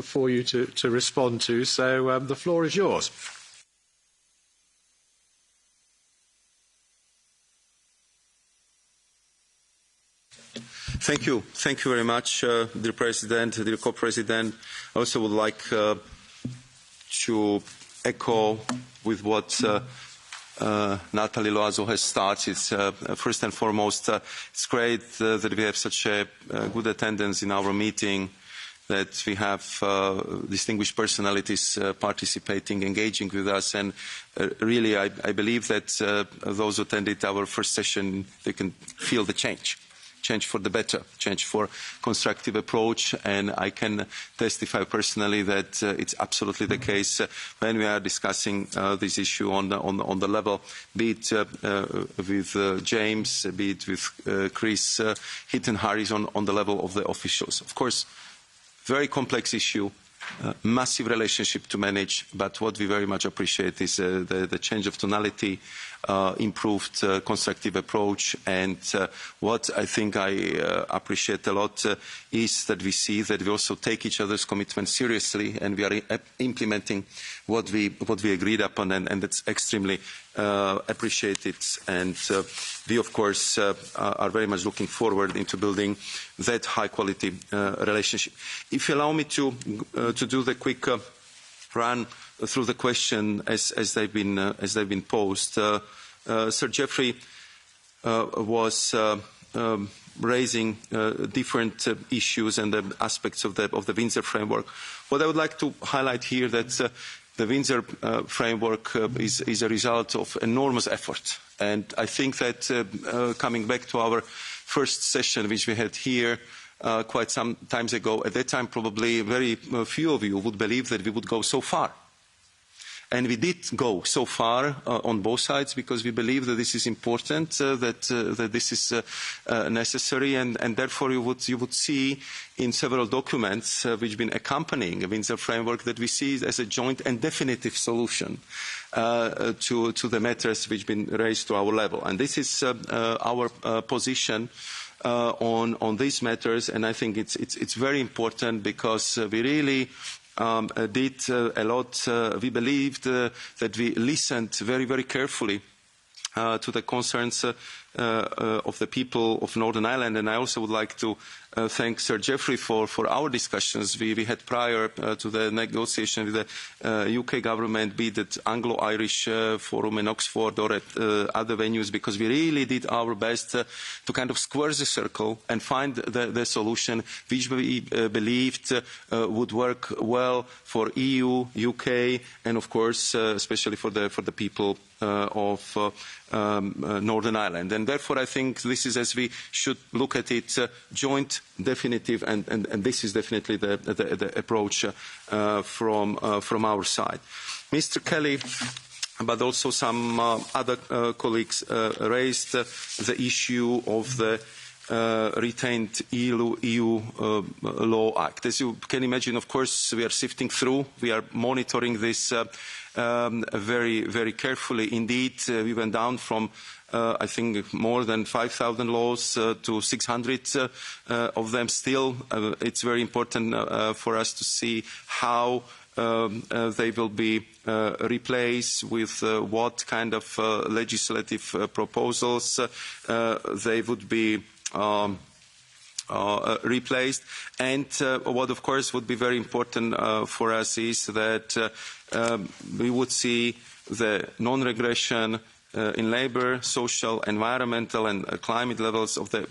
for you to respond to. So the floor is yours. Thank you. Thank you very much, dear President, dear Co-President. I also would like to echo with what Natalie Loazo has started. First and foremost, it's great that we have such a good attendance in our meeting, that we have distinguished personalities participating, engaging with us, and really I believe that those who attended our first session, they can feel the change for the better, change for constructive approach, and I can testify personally that it's absolutely the case when we are discussing this issue on the level, be it with James, be it with Chris, Heaton Harris on the level of the officials. Of course, very complex issue, massive relationship to manage, but what we very much appreciate is the change of tonality, improved constructive approach, and what I think I appreciate a lot is that we see that we also take each other's commitment seriously, and we are implementing what we agreed upon, and that's extremely appreciated. And we, of course, are very much looking forward into building that high-quality relationship. If you allow me to do the quick run through the question as they've been posed, Sir Jeffrey was raising different issues and the aspects of the Windsor framework. What I would like to highlight here that the Windsor framework is a result of enormous effort, and I think that coming back to our first session, which we had here quite some time ago, at that time probably very few of you would believe that we would go so far. And we did go so far on both sides because we believe that this is important, that this is necessary, and therefore you would see in several documents which have been accompanying the Windsor framework that we see it as a joint and definitive solution to the matters which have been raised to our level. And this is our position on these matters, and I think it's very important because we really did a lot. We believed that we listened very, very carefully to the concerns of the people of Northern Ireland, and I also would like to thank Sir Jeffrey for our discussions we had prior to the negotiation with the UK government, be it at Anglo-Irish Forum in Oxford or at other venues, because we really did our best to kind of square the circle and find the solution which we believed would work well for EU, UK, and of course especially for the people of Northern Ireland. And therefore, I think this is as we should look at it, joint, definitive, and this is definitely the approach from our side. Mr. Kelly, but also some other colleagues raised the issue of the retained EU Law Act. As you can imagine, of course, we are sifting through, we are monitoring this very, very carefully. Indeed, we went down from I think more than 5,000 laws to 600 of them. Still, it's very important for us to see how they will be replaced, with what kind of legislative proposals they would be replaced. And what, of course, would be very important for us is that we would see the non-regression in labour, social, environmental and climate levels of the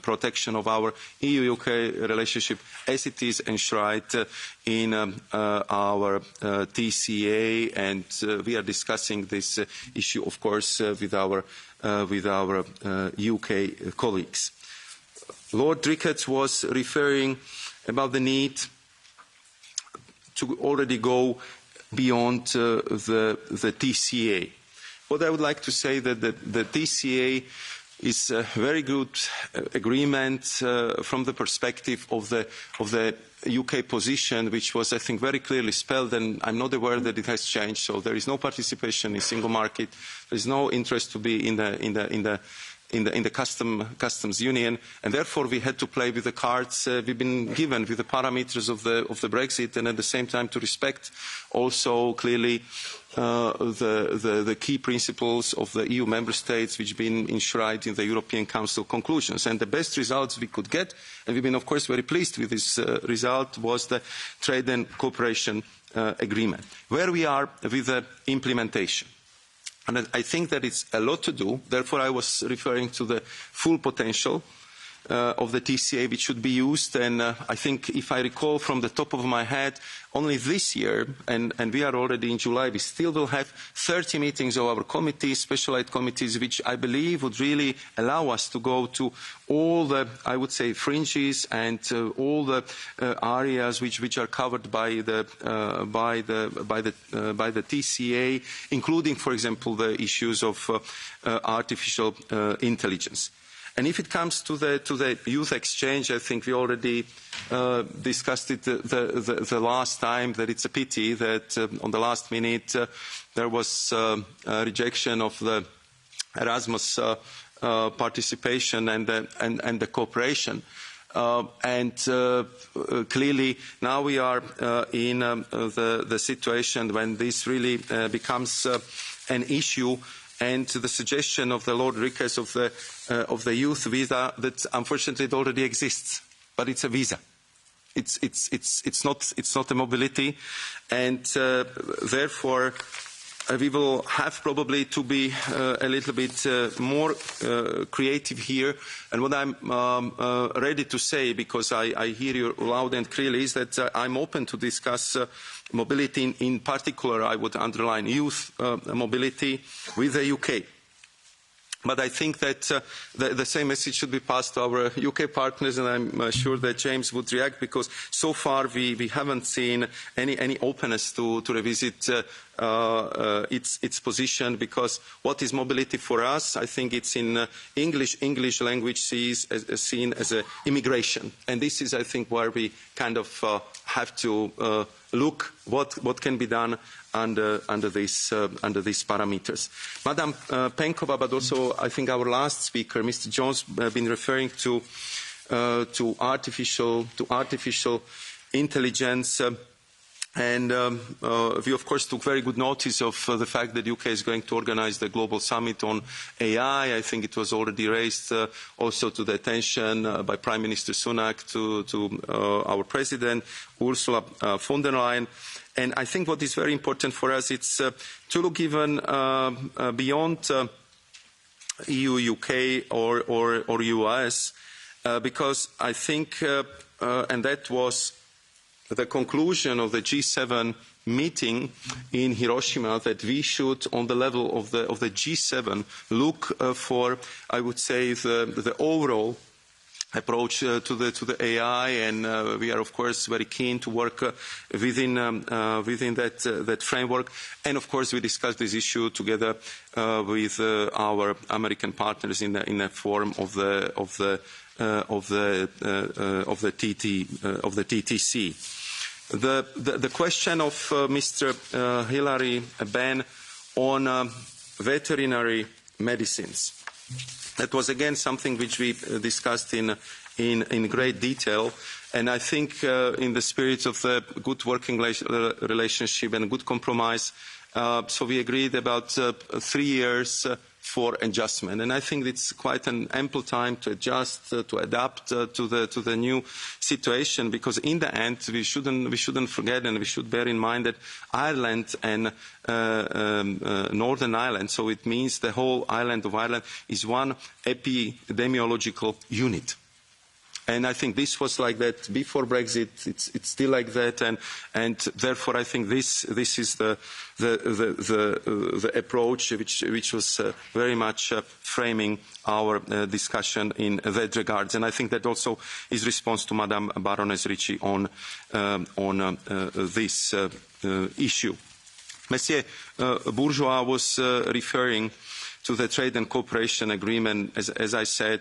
protection of our EU-UK relationship as it is enshrined in our TCA, and we are discussing this issue, of course, with our UK colleagues. Lord Ricketts was referring about the need to already go beyond the TCA. What I would like to say that the TCA is a very good agreement from the perspective of the UK position, which was, I think, very clearly spelled, and I'm not aware that it has changed. So there is no participation in single market. There is no interest to be in the customs union, and therefore we had to play with the cards we've been given, with the parameters of the Brexit, and at the same time to respect also clearly the key principles of the EU member states, which have been enshrined in the European Council conclusions. And the best results we could get, and we've been of course very pleased with this result, was the trade and cooperation agreement. Where we are with the implementation. And I think that it's a lot to do. Therefore, I was referring to the full potential of the TCA, which should be used. And I think, if I recall from the top of my head, only this year, and we are already in July, we still will have 30 meetings of our committees, specialized committees, which I believe would really allow us to go to all the, I would say, fringes and all the areas which are covered by the TCA, including, for example, the issues of artificial intelligence. And if it comes to the youth exchange, I think we already discussed it the last time, that it's a pity that on the last minute there was a rejection of the Erasmus participation and the cooperation. Clearly now we are in the situation when this really becomes an issue. And the suggestion of the Lord Ricketts of the youth visa, that unfortunately it already exists, but it's a visa. It's not a mobility, and therefore we will have probably to be a little bit more creative here. And what I'm ready to say, because I hear you loud and clearly, is that I'm open to discuss mobility. In particular, I would underline youth mobility with the UK. But I think that the same message should be passed to our UK partners, and I'm sure that James would react, because so far we haven't seen any openness to revisit its position. Because what is mobility for us? I think it's in English language seen as a immigration, and this is, I think, where we kind of have to look what can be done under these parameters. Madam Penkova, but also I think our last speaker, Mr. Jones, have been referring to artificial intelligence. And we, of course, took very good notice of the fact that UK is going to organise the global summit on AI. I think it was already raised also to the attention by Prime Minister Sunak to our President, Ursula von der Leyen. And I think what is very important for us is to look even beyond EU, UK or US, because I think, and that was the conclusion of the G7 meeting in Hiroshima that we should, on the level of the G7, look for, I would say, the overall approach to the AI, and we are of course very keen to work within that framework. And of course we discussed this issue together with our American partners in the form of the TTC. The question of Mr. Hilary Benn on veterinary medicines. That was again something which we discussed in great detail, and I think in the spirit of the good working relationship and good compromise, so we agreed about 3 years for adjustment, and I think it's quite an ample time to adjust, to adapt to the new situation, because in the end we shouldn't forget, and we should bear in mind that Ireland and Northern Ireland, so it means the whole island of Ireland, is one epidemiological unit. And I think this was like that before Brexit. It's still like that, and therefore I think this is the approach which was very much framing our discussion in that regard. And I think that also is response to Madame Baroness Ritchie on this issue. Monsieur Bourgeois was referring to the trade and cooperation agreement. As I said,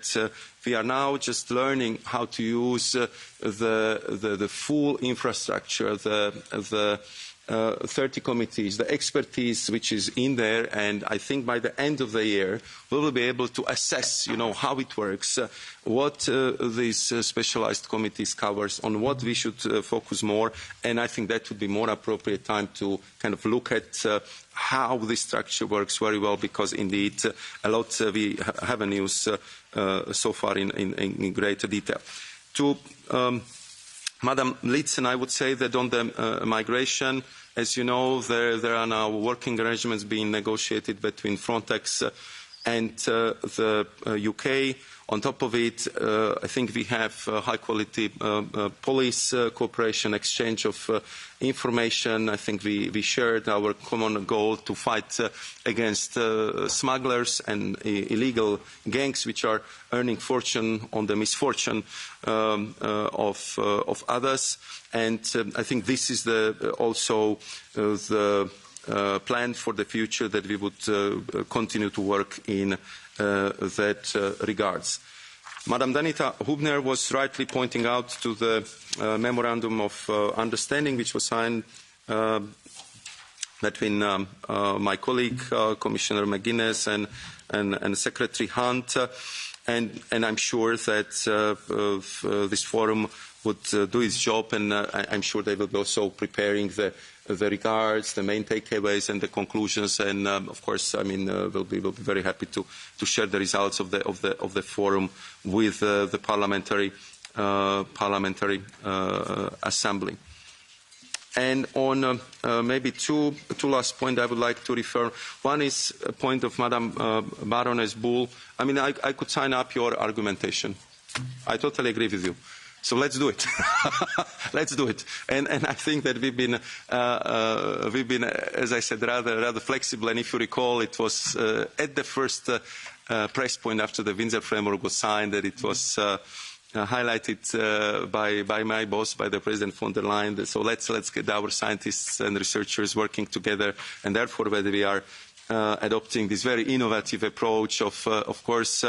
we are now just learning how to use the full infrastructure, the 30 committees, the expertise which is in there, and I think by the end of the year we will be able to assess, how it works, what these specialized committees covers, on what we should focus more, and I think that would be more appropriate time to kind of look at how this structure works very well, because indeed a lot we haven't used so far in greater detail. To Madam Litzen, I would say that on the migration, as you know, there are now working arrangements being negotiated between Frontex and the UK. On top of it, I think we have high-quality police cooperation, exchange of information. I think we shared our common goal to fight against smugglers and illegal gangs which are earning fortune on the misfortune of others. And I think this is also the plan for the future, that we would continue to work in that regards. Madam Danuta Hübner was rightly pointing out to the memorandum of understanding which was signed between my colleague Commissioner McGuinness and Secretary Hunt, and I'm sure that this forum would do its job, and I'm sure they will be also preparing the regards, the main takeaways and the conclusions, and of course, I mean, we'll be very happy to share the results of the forum with the Parliamentary Assembly. And on maybe two last points I would like to refer. One is a point of Madam Baroness Bull. I mean, I could sign up your argumentation. I totally agree with you. So let's do it. Let's do it. And I think that we've been, as I said, rather flexible. And if you recall, it was at the first press point after the Windsor Framework was signed that it was highlighted by my boss, by the President von der Leyen. So let's get our scientists and researchers working together, and therefore whether we are adopting this very innovative approach of course,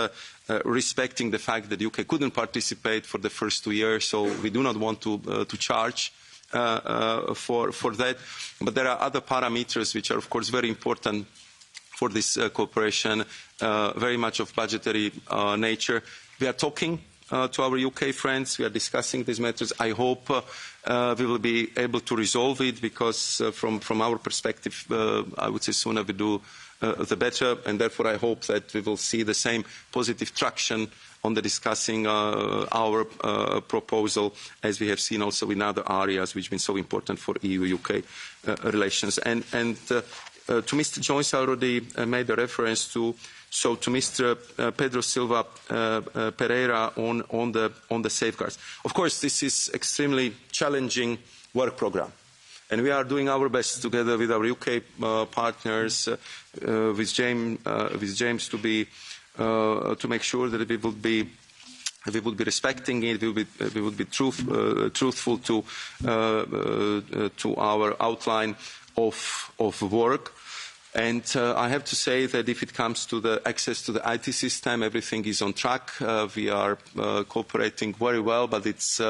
respecting the fact that the UK couldn't participate for the first 2 years, so we do not want to charge for that. But there are other parameters which are, of course, very important for this cooperation, very much of budgetary nature. We are talking to our UK friends. We are discussing these matters. I hope we will be able to resolve it, because from our perspective, I would say sooner we do the better, and therefore I hope that we will see the same positive traction on the discussing our proposal as we have seen also in other areas which have been so important for EU-UK relations. And to Mr. Jones, I already made a reference to. So to Mr. Pedro Silva Pereira on the safeguards. Of course, this is extremely challenging work programme. And we are doing our best together with our UK partners, with James to make sure that we would be respecting it, we would be truthful to our outline of work. And I have to say that if it comes to the access to the IT system, everything is on track. We are cooperating very well, but it's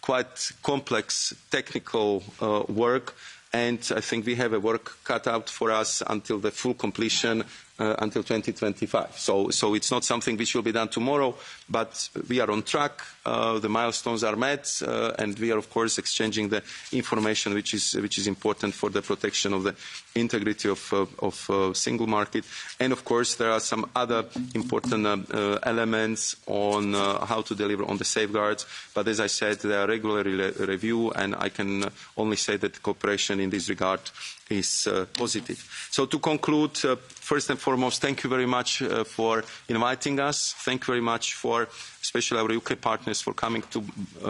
quite complex technical work. And I think we have a work cut out for us until the full completion until 2025. So it's not something which will be done tomorrow, but we are on track. The milestones are met, and we are, of course, exchanging the information which is important for the protection of the integrity of single market. And, of course, there are some other important elements on how to deliver on the safeguards. But, as I said, they are regularly reviewed, and I can only say that cooperation in this regard is positive. So to conclude, first and foremost, thank you very much for inviting us. Thank you very much for, especially our UK partners, for coming to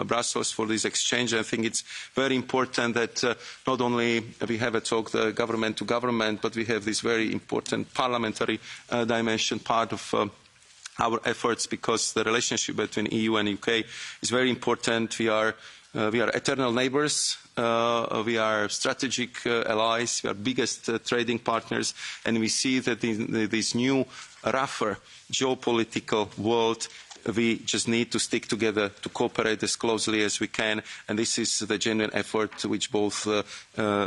Brussels for this exchange. I think it's very important that not only we have a talk government to government, but we have this very important parliamentary dimension part of our efforts, because the relationship between EU and UK is very important. We are eternal neighbours. We are strategic allies. We are biggest trading partners, and we see that in this new, rougher geopolitical world, we just need to stick together to cooperate as closely as we can, and this is the genuine effort which both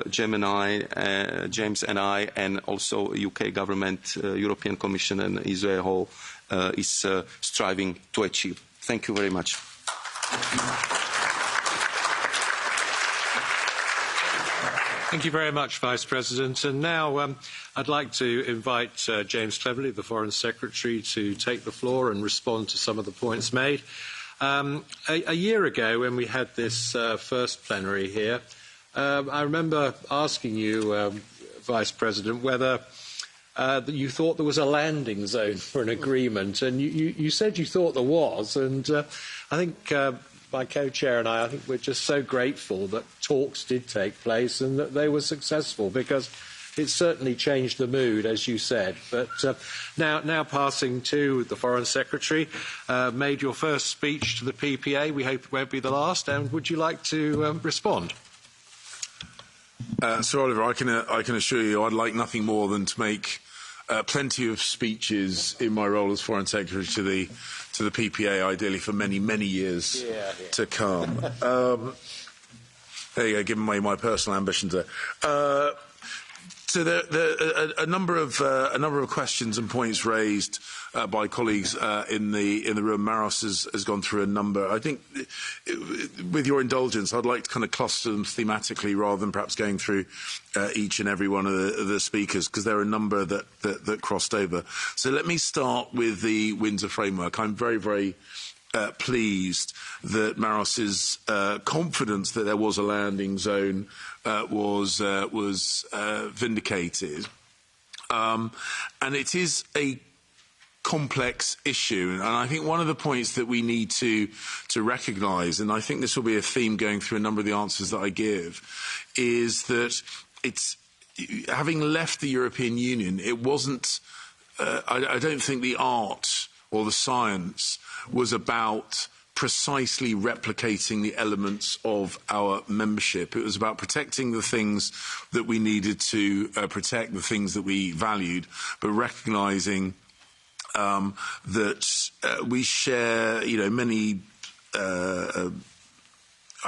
James and I, and also UK government, European Commission and Israel whole is striving to achieve. Thank you very much. Thank you very much, Vice President. And now I'd like to invite James Cleverly, the Foreign Secretary, to take the floor and respond to some of the points made. A year ago, when we had this first plenary here, I remember asking you, Vice President, whether you thought there was a landing zone for an agreement, and you said you thought there was, and I think my co-chair and I think we're just so grateful that talks did take place and that they were successful, because it certainly changed the mood, as you said. But now passing to the Foreign Secretary, made your first speech to the PPA. We hope it won't be the last. And would you like to respond? Sir Oliver, I can assure you I'd like nothing more than to make plenty of speeches in my role as Foreign Secretary to the PPA, ideally for many, many years to come. There you go, giving away my personal ambitions there. So a number of questions and points raised by colleagues in the room. Maroš has gone through a number. I think, with your indulgence, I'd like to kind of cluster them thematically rather than perhaps going through each and every one of the speakers, because there are a number that crossed over. So let me start with the Windsor framework. I'm very, very pleased that Maroš's confidence that there was a landing zone was vindicated. And it is a complex issue, and I think one of the points that we need to recognise, and I think this will be a theme going through a number of the answers that I give, is that it's, having left the European Union, it wasn't, I don't think the art or the science was about precisely replicating the elements of our membership. It was about protecting the things that we needed to protect, the things that we valued, but recognising that we share, many, I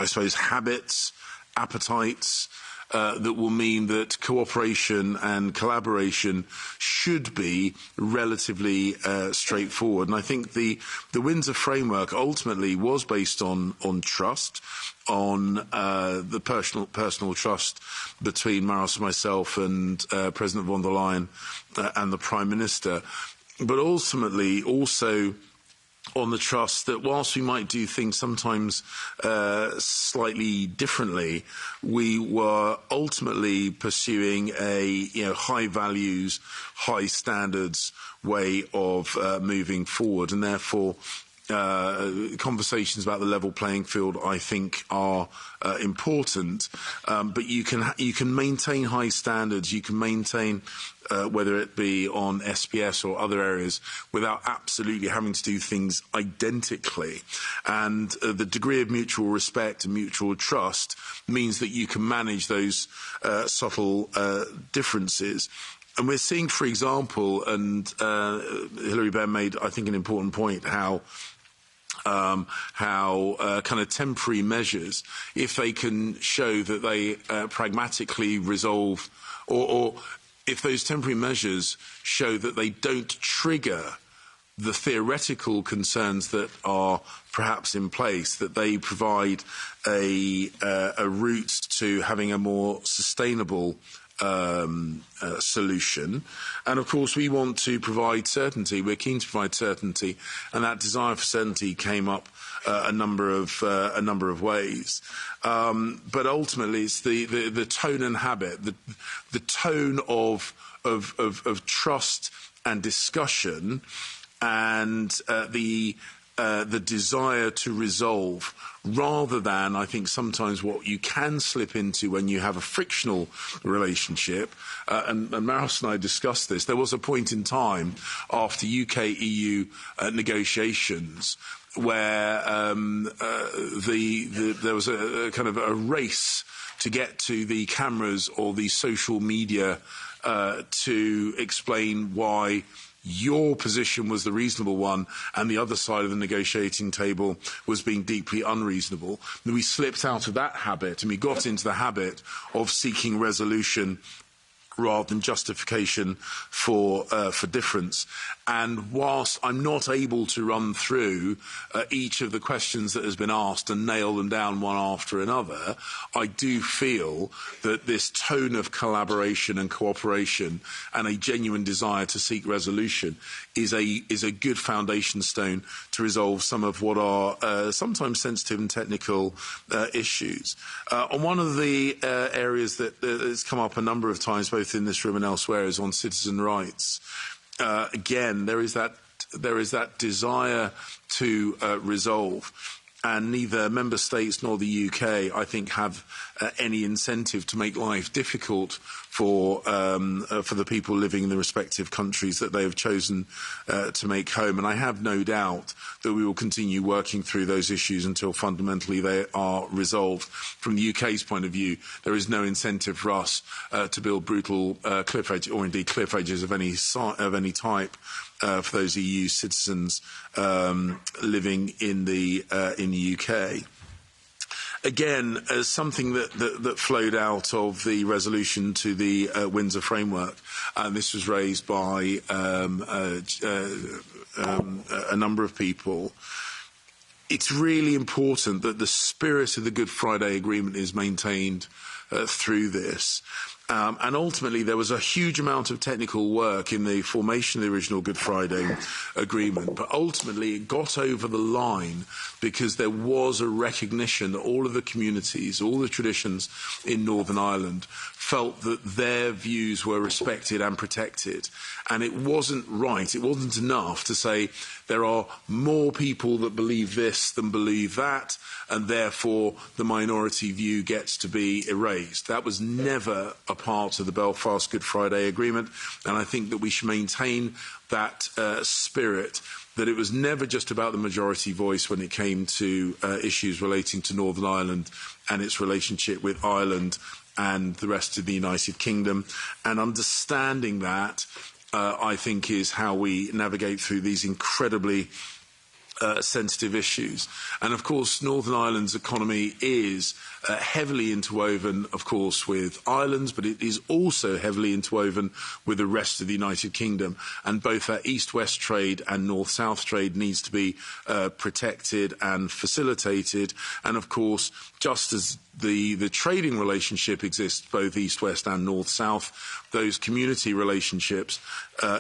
suppose, habits, appetites, that will mean that cooperation and collaboration should be relatively straightforward. And I think the Windsor framework ultimately was based on trust, on the personal trust between Maroš, myself, and President von der Leyen and the Prime Minister, but ultimately also on the trust that whilst we might do things sometimes slightly differently, we were ultimately pursuing a high values, high standards way of moving forward, and therefore conversations about the level playing field, I think, are important. But you can maintain high standards. You can maintain whether it be on SPS or other areas, without absolutely having to do things identically. And the degree of mutual respect and mutual trust means that you can manage those subtle differences. And we're seeing, for example, and Hilary Benn made, I think, an important point, how kind of temporary measures, if they can show that they pragmatically resolve, or if those temporary measures show that they don't trigger the theoretical concerns that are perhaps in place, that they provide a route to having a more sustainable solution. And of course we want to provide certainty. We're keen to provide certainty, and that desire for certainty came up a number of ways. But ultimately it's the tone and habit, the tone of trust and discussion, and the desire to resolve, rather than, I think, sometimes what you can slip into when you have a frictional relationship. And Maroš and I discussed this. There was a point in time after UK-EU negotiations where there was a kind of a race to get to the cameras or the social media to explain why your position was the reasonable one and the other side of the negotiating table was being deeply unreasonable. And we slipped out of that habit and we got into the habit of seeking resolution rather than justification for difference. And whilst I'm not able to run through each of the questions that has been asked and nail them down one after another, I do feel that this tone of collaboration and cooperation and a genuine desire to seek resolution is a good foundation stone to resolve some of what are sometimes sensitive and technical issues. On one of the areas that has come up a number of times, both in this room and elsewhere, is on citizen rights. Again, there is that desire to resolve, and neither member states nor the UK, I think, have any incentive to make life difficult for the people living in the respective countries that they have chosen to make home. And I have no doubt that we will continue working through those issues until fundamentally they are resolved. From the UK's point of view, there is no incentive for us to build brutal cliff edges, or indeed cliff edges of any type, for those EU citizens living in the UK. Again, as something that flowed out of the resolution to the Windsor Framework, and this was raised by a number of people, it's really important that the spirit of the Good Friday Agreement is maintained through this. And ultimately, there was a huge amount of technical work in the formation of the original Good Friday Agreement, but ultimately it got over the line because there was a recognition that all of the communities, all the traditions in Northern Ireland felt that their views were respected and protected. And it wasn't right, it wasn't enough to say there are more people that believe this than believe that, and therefore the minority view gets to be erased. That was never a part of the Belfast Good Friday Agreement, and I think that we should maintain that spirit, that it was never just about the majority voice when it came to issues relating to Northern Ireland and its relationship with Ireland and the rest of the United Kingdom. And understanding that, I think, is how we navigate through these incredibly sensitive issues. And of course, Northern Ireland's economy is heavily interwoven, of course, with Ireland's, but it is also heavily interwoven with the rest of the United Kingdom. And both that east-west trade and north-south trade needs to be protected and facilitated. And of course, just as the trading relationship exists both east-west and north-south, those community relationships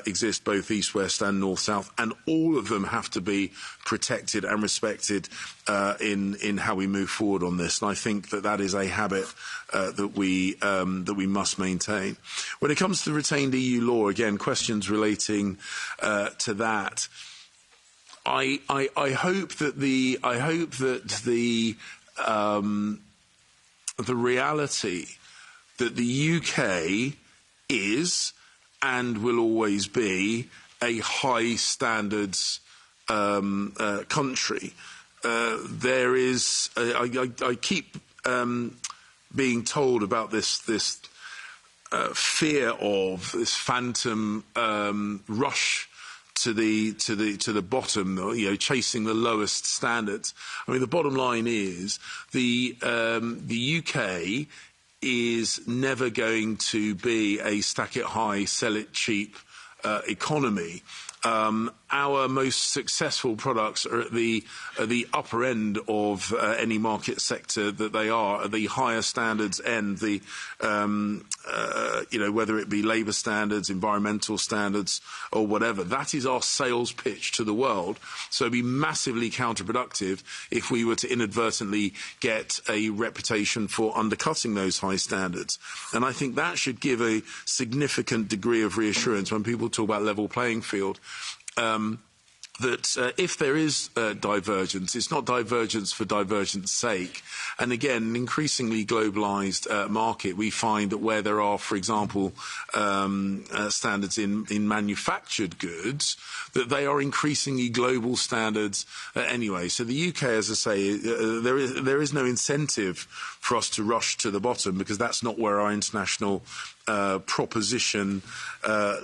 exist both east-west and north-south, and all of them have to be protected and respected in how we move forward on this. And I think that is a habit that we must maintain. When it comes to retained EU law, again, questions relating to that. I hope that the reality that the UK is and will always be a high standards country. There is I keep being told about this fear of this phantom rush to the bottom, you know, chasing the lowest standards. I mean, the bottom line is the UK is never going to be a stack it high, sell it cheap economy. Our most successful products are at the upper end of any market sector that they are, at the higher standards end, the whether it be labour standards, environmental standards, or whatever. That is our sales pitch to the world. So it'd be massively counterproductive if we were to inadvertently get a reputation for undercutting those high standards. And I think that should give a significant degree of reassurance when people talk about level playing field. That if there is divergence, it's not divergence for divergence sake. And again, an increasingly globalised market, we find that where there are, for example, standards in manufactured goods, that they are increasingly global standards anyway. So the UK, as I say, there is no incentive for us to rush to the bottom because that's not where our international proposition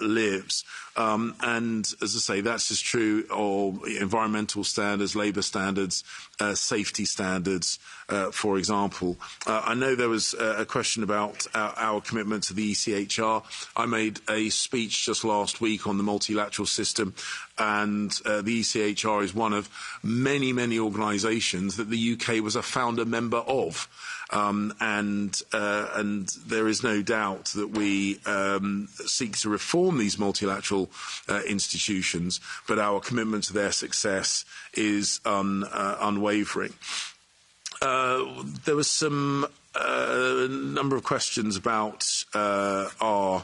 lives. And as I say, that's as true of environmental standards, labour standards, safety standards, for example. I know there was a question about our commitment to the ECHR. I made a speech just last week on the multilateral system, and the ECHR is one of many, many organisations that the UK was a founder member of. And there is no doubt that we seek to reform these multilateral institutions, but our commitment to their success is unwavering. There was some number of questions about our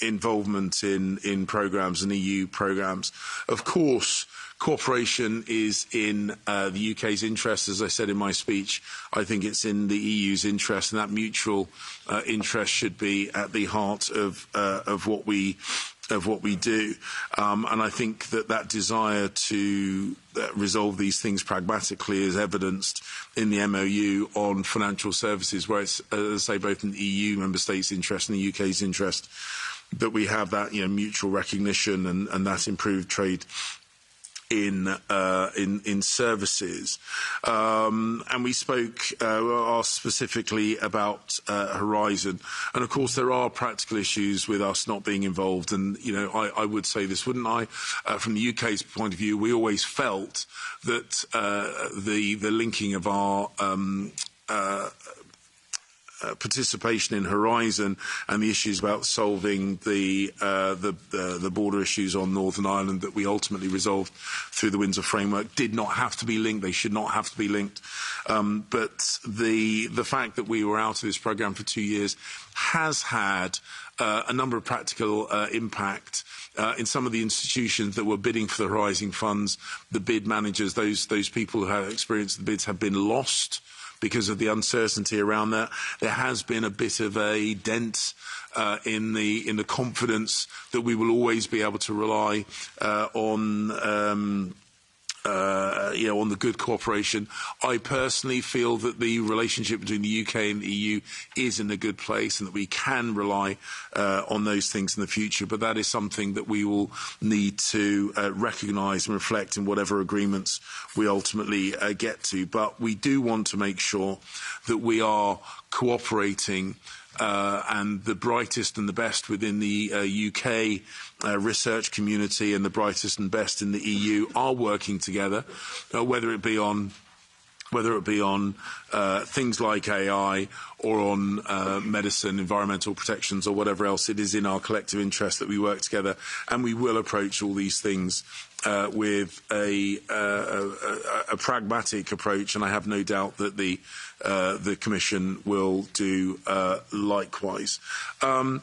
involvement in programmes and EU programmes. Of course, cooperation is in the UK's interest. As I said in my speech, I think it's in the EU's interest, and that mutual interest should be at the heart of what we do. And I think that desire to resolve these things pragmatically is evidenced in the MOU on financial services, where it's, as I say, both in the EU member states' interest and the UK's interest that we have that mutual recognition and that improved trade in services, and we asked specifically about Horizon, and of course there are practical issues with us not being involved. And I would say this, wouldn't I? From the UK's point of view, we always felt that the linking of our participation in Horizon and the issues about solving the border issues on Northern Ireland that we ultimately resolved through the Windsor Framework did not have to be linked. They should not have to be linked. But the fact that we were out of this programme for 2 years has had a number of practical impact. In some of the institutions that were bidding for the Horizon funds, the bid managers, those people who have experienced the bids, have been lost because of the uncertainty around that. There has been a bit of a dent in the confidence that we will always be able to rely on the good cooperation. I personally feel that the relationship between the UK and the EU is in a good place and that we can rely on those things in the future, but that is something that we will need to recognise and reflect in whatever agreements we ultimately get to. But we do want to make sure that we are cooperating and the brightest and the best within the UK research community and the brightest and best in the EU are working together, whether it be on whether it be on things like AI or on medicine, environmental protections or whatever else. It is in our collective interest that we work together, and we will approach all these things with a pragmatic approach, and I have no doubt that the Commission will do likewise. And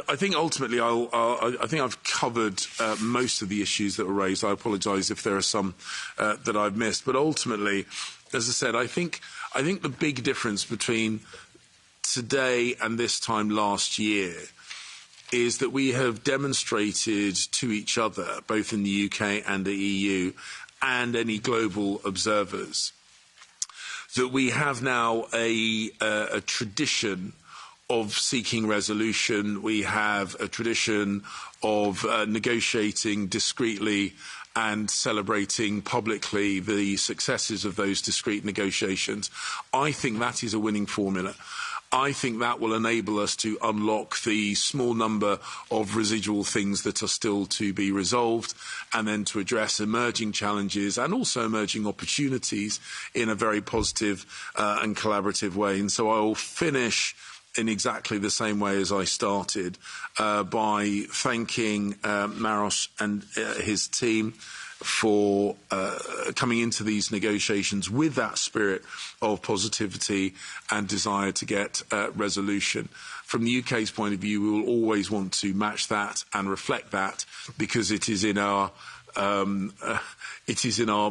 I think ultimately I think I've covered most of the issues that were raised. I apologise if there are some that I've missed, but ultimately, as I said, I think the big difference between today and this time last year is that we have demonstrated to each other, both in the UK and the EU, and any global observers, that we have now a tradition of seeking resolution. We have a tradition of negotiating discreetly and celebrating publicly the successes of those discrete negotiations. I think that is a winning formula. I think that will enable us to unlock the small number of residual things that are still to be resolved, and then to address emerging challenges and also emerging opportunities in a very positive and collaborative way. And so I will finish in exactly the same way as I started, by thanking Maroš and his team for coming into these negotiations with that spirit of positivity and desire to get resolution. From the UK's point of view, we will always want to match that and reflect that, because it is in our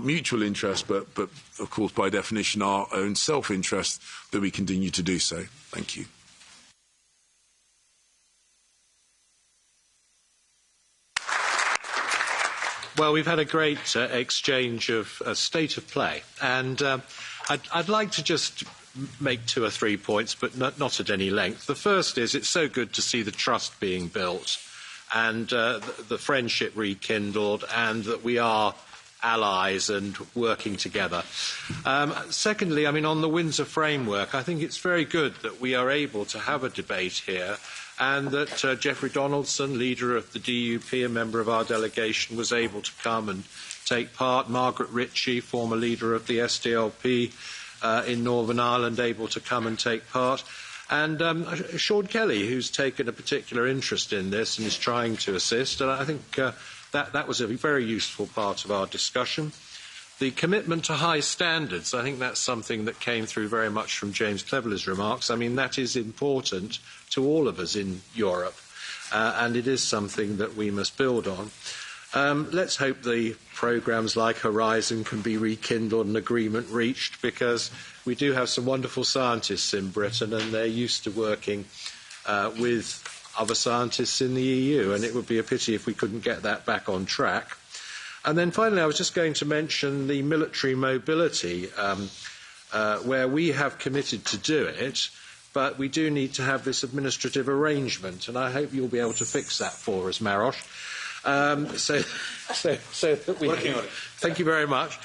mutual interest, but of course by definition our own self-interest, that we continue to do so. Thank you. Well, we've had a great exchange of state of play, and I'd like to just make 2 or 3 points, but not at any length. The first is it's so good to see the trust being built and the friendship rekindled, and that we are allies and working together. Secondly, I mean, on the Windsor framework, I think it's very good that we are able to have a debate here, and that Jeffrey Donaldson, leader of the DUP, a member of our delegation, was able to come and take part. Margaret Ritchie, former leader of the SDLP in Northern Ireland, able to come and take part. And Sean Kelly, who's taken a particular interest in this and is trying to assist. And I think that was a very useful part of our discussion. The commitment to high standards, I think that's something that came through very much from James Cleverly's remarks. I mean, that is important to all of us in Europe, and it is something that we must build on. Let's hope the programmes like Horizon can be rekindled and agreement reached, because we do have some wonderful scientists in Britain, and they're used to working with other scientists in the EU, and it would be a pity if we couldn't get that back on track. And then finally, I was just going to mention the military mobility, where we have committed to do it, but we do need to have this administrative arrangement, and I hope you'll be able to fix that for us, Maroš. So that we working on it. Thank you very much.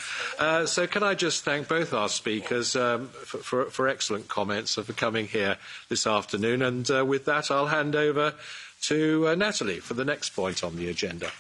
So can I just thank both our speakers for excellent comments and for coming here this afternoon, and with that I'll hand over to Natalie for the next point on the agenda.